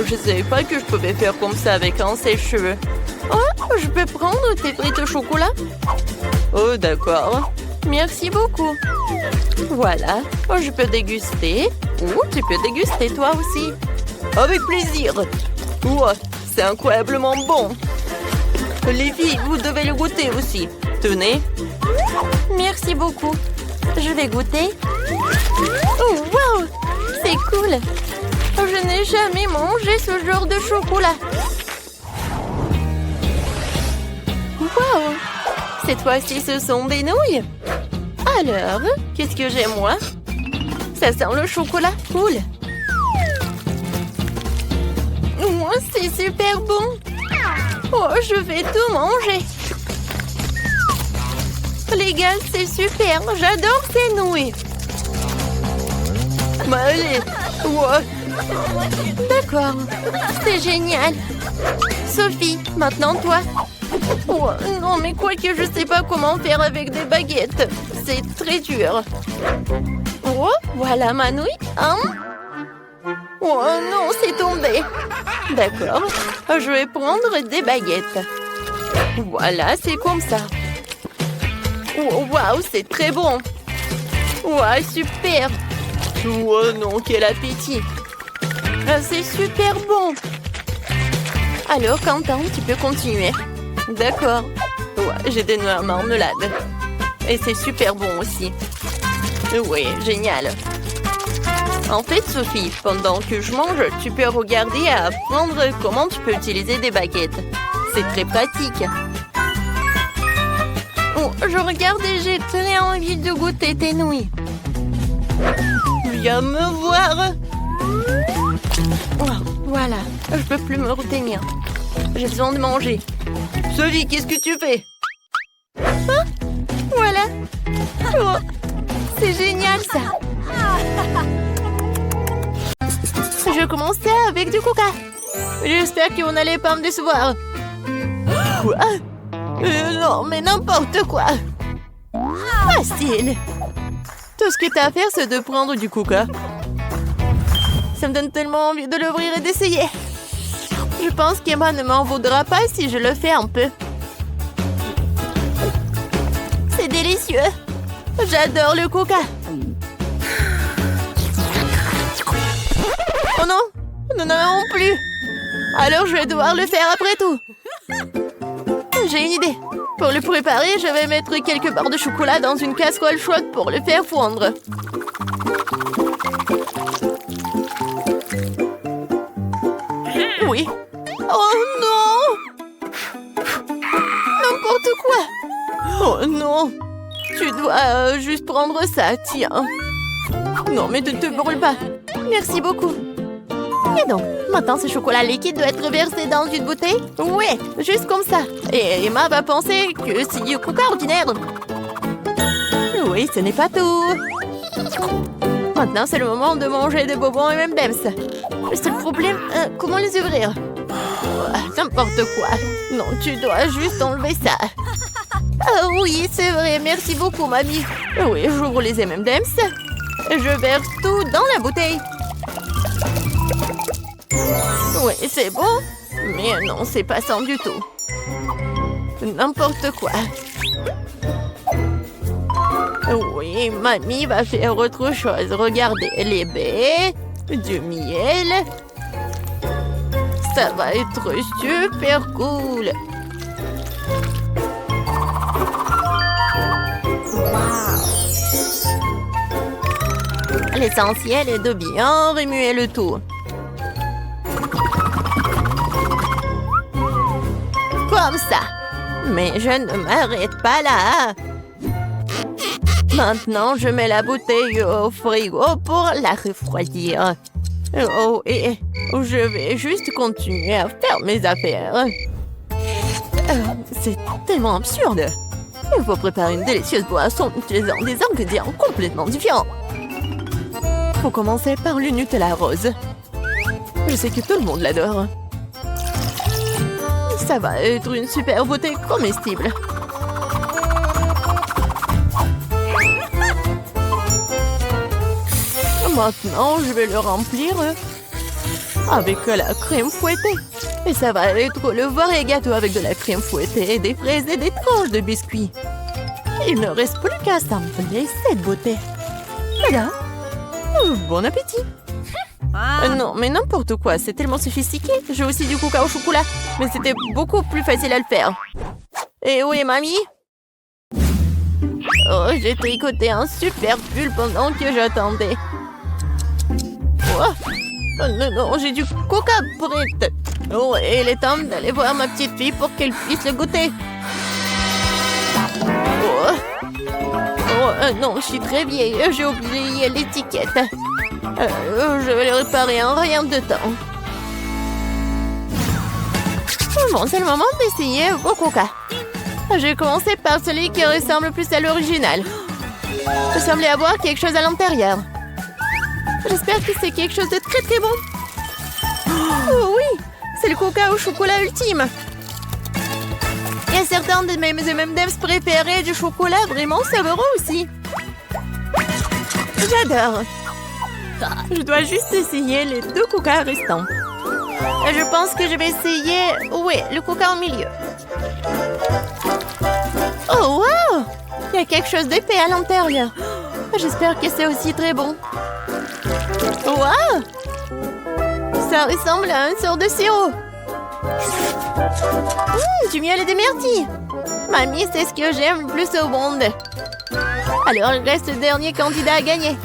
Je ne savais pas que je pouvais faire comme ça avec un sèche-cheveux. Oh, je peux prendre tes frites au chocolat? Oh, d'accord. Merci beaucoup. Voilà. Oh, je peux déguster. Oh, tu peux déguster toi aussi. Avec plaisir. Oh, c'est incroyablement bon. Les filles, vous devez le goûter aussi. Tenez. Merci beaucoup. Je vais goûter. Oh, wow! C'est cool. Je n'ai jamais mangé ce genre de chocolat. Wow! Cette fois-ci, ce sont des nouilles. Alors, qu'est-ce que j'ai, moi? Ça sent le chocolat. Cool. Oh, c'est super bon. Oh, je vais tout manger. Les gars, c'est super. J'adore ces nouilles. Mais allez. Ouais. D'accord. C'est génial. Sophie, maintenant toi. Oh, non, mais quoi que je sais pas comment faire avec des baguettes. C'est très dur. Oh, voilà ma nouille. Hein? Oh non, c'est tombé. D'accord. Je vais prendre des baguettes. Voilà, c'est comme ça. Oh, waouh, c'est très bon. Waouh, super. Oh non, quel appétit. C'est super bon. Alors, Quentin, tu peux continuer. D'accord. Ouais, j'ai des noix à marmelade. Et c'est super bon aussi. Oui, génial. En fait, Sophie, pendant que je mange, tu peux regarder et apprendre comment tu peux utiliser des baguettes. C'est très pratique. Oh, je regarde et j'ai très envie de goûter tes nouilles. Viens me voir. Oh, voilà, je peux plus me retenir. J'ai besoin de manger. Sophie, qu'est-ce que tu fais? Ah, voilà. Oh, c'est génial ça. Je commençais avec du coca. J'espère qu'on n'allait pas me décevoir. Quoi? Non, mais n'importe quoi. Facile. Tout ce que t'as à faire, c'est de prendre du coca. Ça me donne tellement envie de l'ouvrir et d'essayer. Je pense qu'Emma ne m'en voudra pas si je le fais un peu. C'est délicieux. J'adore le coca. Oh non, nous n'en avons plus. Alors je vais devoir le faire après tout. J'ai une idée. Pour le préparer, je vais mettre quelques barres de chocolat dans une casserole chaude pour le faire fondre. Oui. Oh non! N'importe quoi! Oh non! Tu dois juste prendre ça, tiens. Non, mais ne te brûle pas. Merci beaucoup. Et donc, maintenant ce chocolat liquide doit être versé dans une bouteille? Ouais, juste comme ça. Et Emma va penser que c'est du coca ordinaire. Oui, ce n'est pas tout. Maintenant, c'est le moment de manger des bonbons et M&M's. Le seul problème, comment les ouvrir? N'importe quoi. Non, tu dois juste enlever ça. Ah oui, c'est vrai. Merci beaucoup, mamie. Oui, j'ouvre les M&M's. Je verse tout dans la bouteille. Oui, c'est bon. Mais non, c'est pas ça du tout. N'importe quoi. Oui, mamie va faire autre chose. Regardez, les baies, du miel. Ça va être super cool. L'essentiel est de bien remuer le tout. Comme ça. Mais je ne m'arrête pas là. Maintenant, je mets la bouteille au frigo pour la refroidir. Oh, et je vais juste continuer à faire mes affaires. C'est tellement absurde. Il faut préparer une délicieuse boisson en utilisant des ingrédients complètement différents. Faut commencer par le Nutella rose. Je sais que tout le monde l'adore. Ça va être une super bouteille comestible. Maintenant, je vais le remplir avec la crème fouettée. Et ça va être le vrai gâteau avec de la crème fouettée, des fraises et des tranches de biscuits. Il ne reste plus qu'à assembler cette beauté. Voilà. Bon appétit. Non, mais n'importe quoi, c'est tellement sophistiqué. J'ai aussi du coca au chocolat, mais c'était beaucoup plus facile à le faire. Et où est mamie? Oh, j'ai tricoté un super pull pendant que j'attendais. Oh, non, non, j'ai du coca brut. Oh, et il est temps d'aller voir ma petite fille pour qu'elle puisse le goûter. Non, je suis très vieille. J'ai oublié l'étiquette. Je vais le réparer en rien de temps. Bon, c'est le moment d'essayer vos coca. J'ai commencé par celui qui ressemble plus à l'original. Il semblait avoir quelque chose à l'intérieur. J'espère que c'est quelque chose de très très bon. Oh oui, c'est le coca au chocolat ultime. Il y a certains de mes M&M's préférés du chocolat vraiment savoureux aussi. J'adore. Je dois juste essayer les 2 coca restants. Je pense que je vais essayer... Oui, le coca au milieu. Oh, wow! Il y a quelque chose d'épais à l'intérieur. J'espère que c'est aussi très bon. Wow! Ça ressemble à une sorte de sirop. Du miel et des myrtilles. Mamie, c'est ce que j'aime le plus au monde. Alors, il reste le dernier candidat à gagner.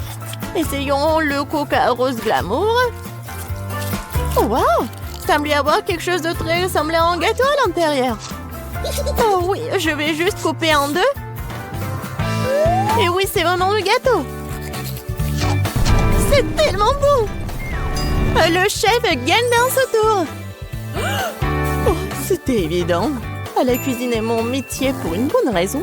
Essayons le coca rose glamour. Oh, wow! Semble y avoir quelque chose de très ressemblant à un gâteau à l'intérieur. Oh oui, je vais juste couper en 2. Et oui, c'est vraiment le gâteau. C'est tellement bon. Le chef gagne dans ce tour. Oh, c'était évident. La cuisine est mon métier pour une bonne raison.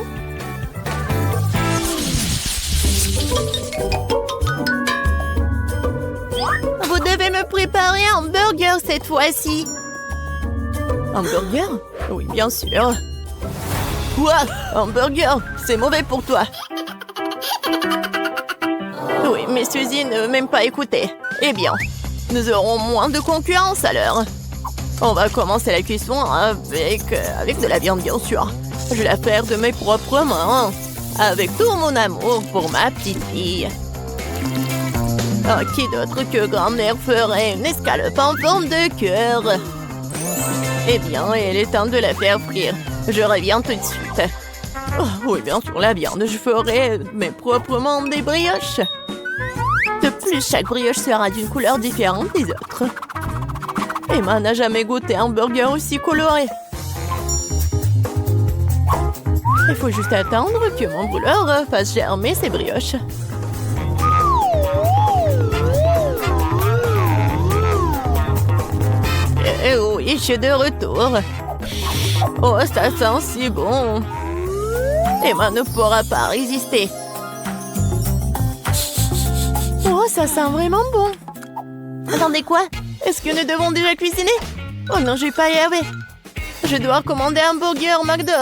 Vous devez me préparer un burger cette fois-ci. Un burger? Oui, bien sûr. Quoi? Un burger? C'est mauvais pour toi. Oui, mais Suzy ne m'aime pas écouter. Eh bien, nous aurons moins de concurrence alors. On va commencer la cuisson avec de la viande, bien sûr. Je vais la faire de mes propres mains. Avec tout mon amour pour ma petite fille. Qui d'autre que grand-mère ferait une escalope en forme de cœur? Eh bien, il est temps de la faire frire. Je reviens tout de suite. Oh, oui, bien sûr, la viande. Je ferai mes propres mains des brioches. De plus, chaque brioche sera d'une couleur différente des autres. Emma n'a jamais goûté un burger aussi coloré. Il faut juste attendre que mon brûleur fasse germer ses brioches. Et oui, je suis de retour. Oh, ça sent si bon. Emma ne pourra pas résister. Oh, ça sent vraiment bon. Attendez, quoi? Est-ce que nous devons déjà cuisiner? Oh non, je vais pas y arriver. Je dois commander un burger McDo.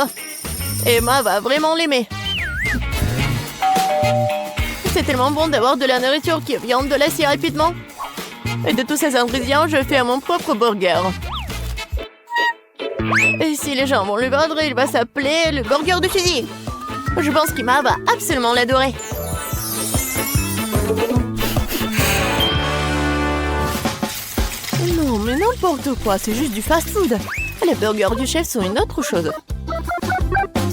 Emma va vraiment l'aimer. C'est tellement bon d'avoir de la nourriture qui vient de là si rapidement. Et de tous ces ingrédients, je fais mon propre burger. Et si les gens vont le vendre, il va s'appeler le burger de Suzy. Je pense qu'Emma va absolument l'adorer. Non, mais n'importe quoi, c'est juste du fast-food. Les burgers du chef sont une autre chose.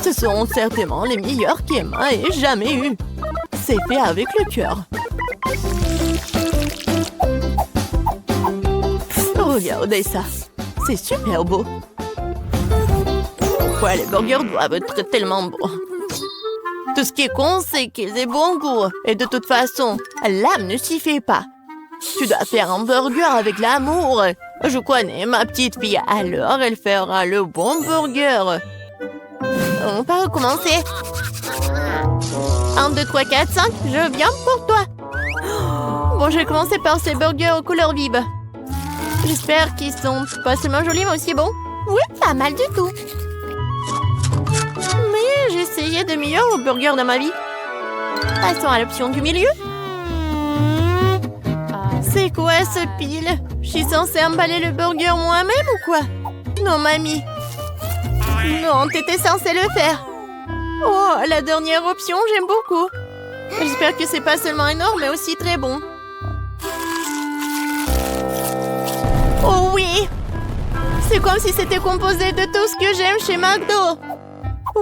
Ce sont certainement les meilleurs qu'Emma ait jamais eus. C'est fait avec le cœur. Regardez ça. C'est super beau. Pourquoi les burgers doivent être tellement bons? Tout ce qui est con, c'est qu'ils aient bon goût. Et de toute façon, l'âme ne s'y fait pas. Tu dois faire un burger avec l'amour. Je connais ma petite fille, alors elle fera le bon burger. On peut recommencer. 1, 2, 3, 4, 5, je viens pour toi. Bon, je vais commencer par ces burgers aux couleurs vives. J'espère qu'ils sont pas seulement jolis, mais aussi bons. Oui, pas mal du tout. Mais j'ai essayé de meilleurs burgers dans ma vie. Passons à l'option du milieu. C'est quoi ce pile? Je suis censée emballer le burger moi-même ou quoi? Non, mamie. Non, t'étais censée le faire. Oh, la dernière option, j'aime beaucoup. J'espère que c'est pas seulement énorme, mais aussi très bon. Oh oui! C'est comme si c'était composé de tout ce que j'aime chez McDo.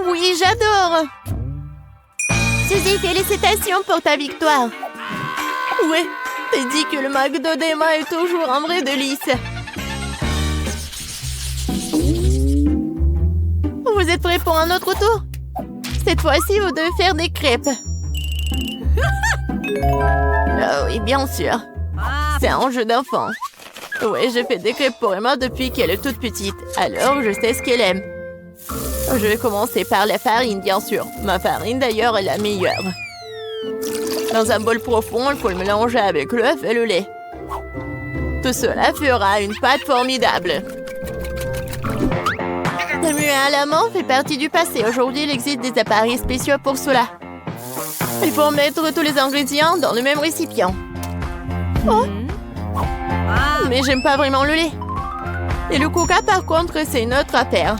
Oui, j'adore. Suzy, félicitations pour ta victoire. Oui, t'as dit que le McDo d'Emma est toujours un vrai délice. Vous êtes prêts pour un autre tour? Cette fois-ci, vous devez faire des crêpes. Ah oui, bien sûr. C'est un jeu d'enfant. Oui, je fais des crêpes pour Emma depuis qu'elle est toute petite. Alors, je sais ce qu'elle aime. Je vais commencer par la farine, bien sûr. Ma farine, d'ailleurs, est la meilleure. Dans un bol profond, il faut le mélanger avec l'œuf et le lait. Tout cela fera une pâte formidable. Le muet à la main fait partie du passé. Aujourd'hui, il existe des appareils spéciaux pour cela. Il faut mettre tous les ingrédients dans le même récipient. Oh! Mais j'aime pas vraiment le lait. Et le coca, par contre, c'est une autre affaire.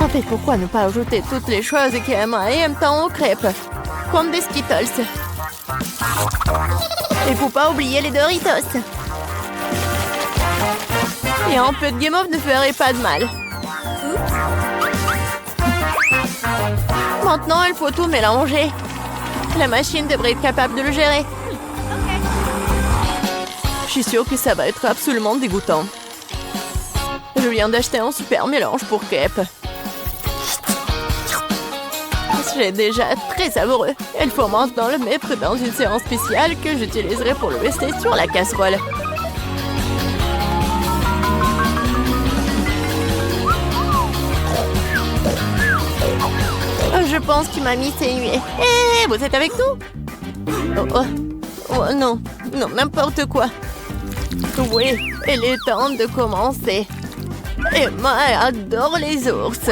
En fait, pourquoi ne pas ajouter toutes les choses qu'Emma aime tant aux crêpes? Comme des Skittles. Et faut pas oublier les Doritos. Et un peu de guimauve ne ferait pas de mal. Maintenant, il faut tout mélanger. La machine devrait être capable de le gérer. Je suis sûre que ça va être absolument dégoûtant. Je viens d'acheter un super mélange pour crêpes. C'est déjà très savoureux. Il faut maintenant le mettre dans une séance spéciale que j'utiliserai pour le rester sur la casserole. Je pense que mamie s'est nuée. Hé, vous êtes avec nous? Oh non, non, n'importe quoi. Oui, il est temps de commencer. Emma adore les ours.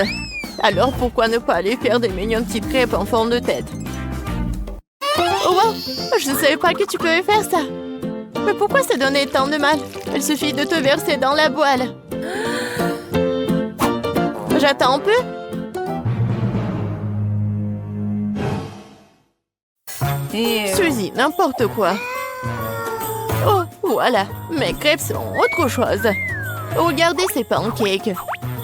Alors pourquoi ne pas aller faire des mignonnes petites crêpes en forme de tête? Oh wow, je ne savais pas que tu pouvais faire ça. Mais pourquoi ça donnait tant de mal? Il suffit de te verser dans la poêle. J'attends un peu. Suzy, n'importe quoi. Oh, voilà, mes crêpes sont autre chose. Regardez ces pancakes.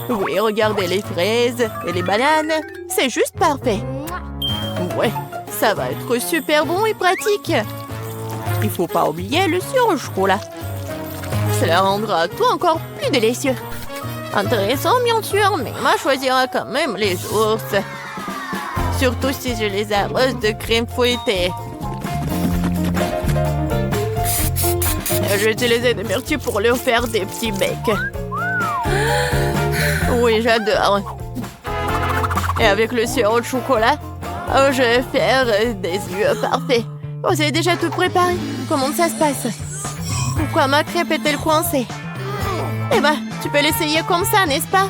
Oui, regardez les fraises et les bananes. C'est juste parfait. Ouais, ça va être super bon et pratique. Il faut pas oublier le sirop au chocolat. Cela rendra tout encore plus délicieux. Intéressant, bien sûr, mais Emma choisira quand même les ours. Surtout si je les arrose de crème fouettée. J'ai utilisé des myrtilles pour leur faire des petits becs. Oui, j'adore. Et avec le sirop de chocolat, je vais faire des yeux parfaits. Vous avez déjà tout préparé? Comment ça se passe? Pourquoi ma crêpe est-elle coincée? Eh ben, tu peux l'essayer comme ça, n'est-ce pas?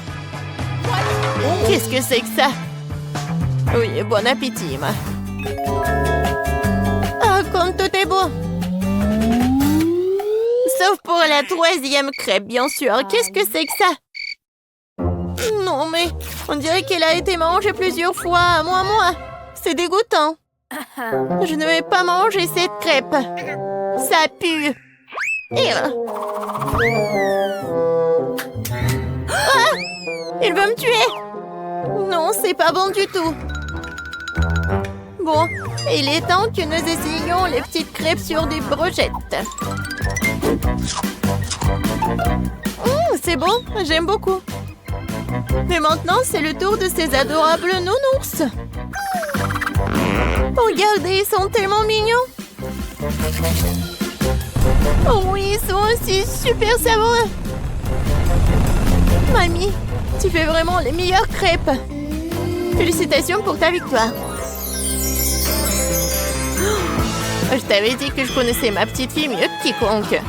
Qu'est-ce que c'est que ça? Oui, bon appétit, Emma. Oh, comme tout est beau. Sauf pour la 3e crêpe, bien sûr. Qu'est-ce que c'est que ça? Non, mais on dirait qu'elle a été mangée plusieurs fois, moi. C'est dégoûtant. Je ne vais pas manger cette crêpe. Ça pue. Ah! Il veut me tuer. Non, c'est pas bon du tout. Bon, il est temps que nous essayions les petites crêpes sur des brochettes. C'est bon, j'aime beaucoup. Mais maintenant, c'est le tour de ces adorables nounours. Regardez, ils sont tellement mignons. Oh oui, ils sont aussi super savoureux. Mamie, tu fais vraiment les meilleures crêpes. Félicitations pour ta victoire. Je t'avais dit que je connaissais ma petite fille mieux que quiconque.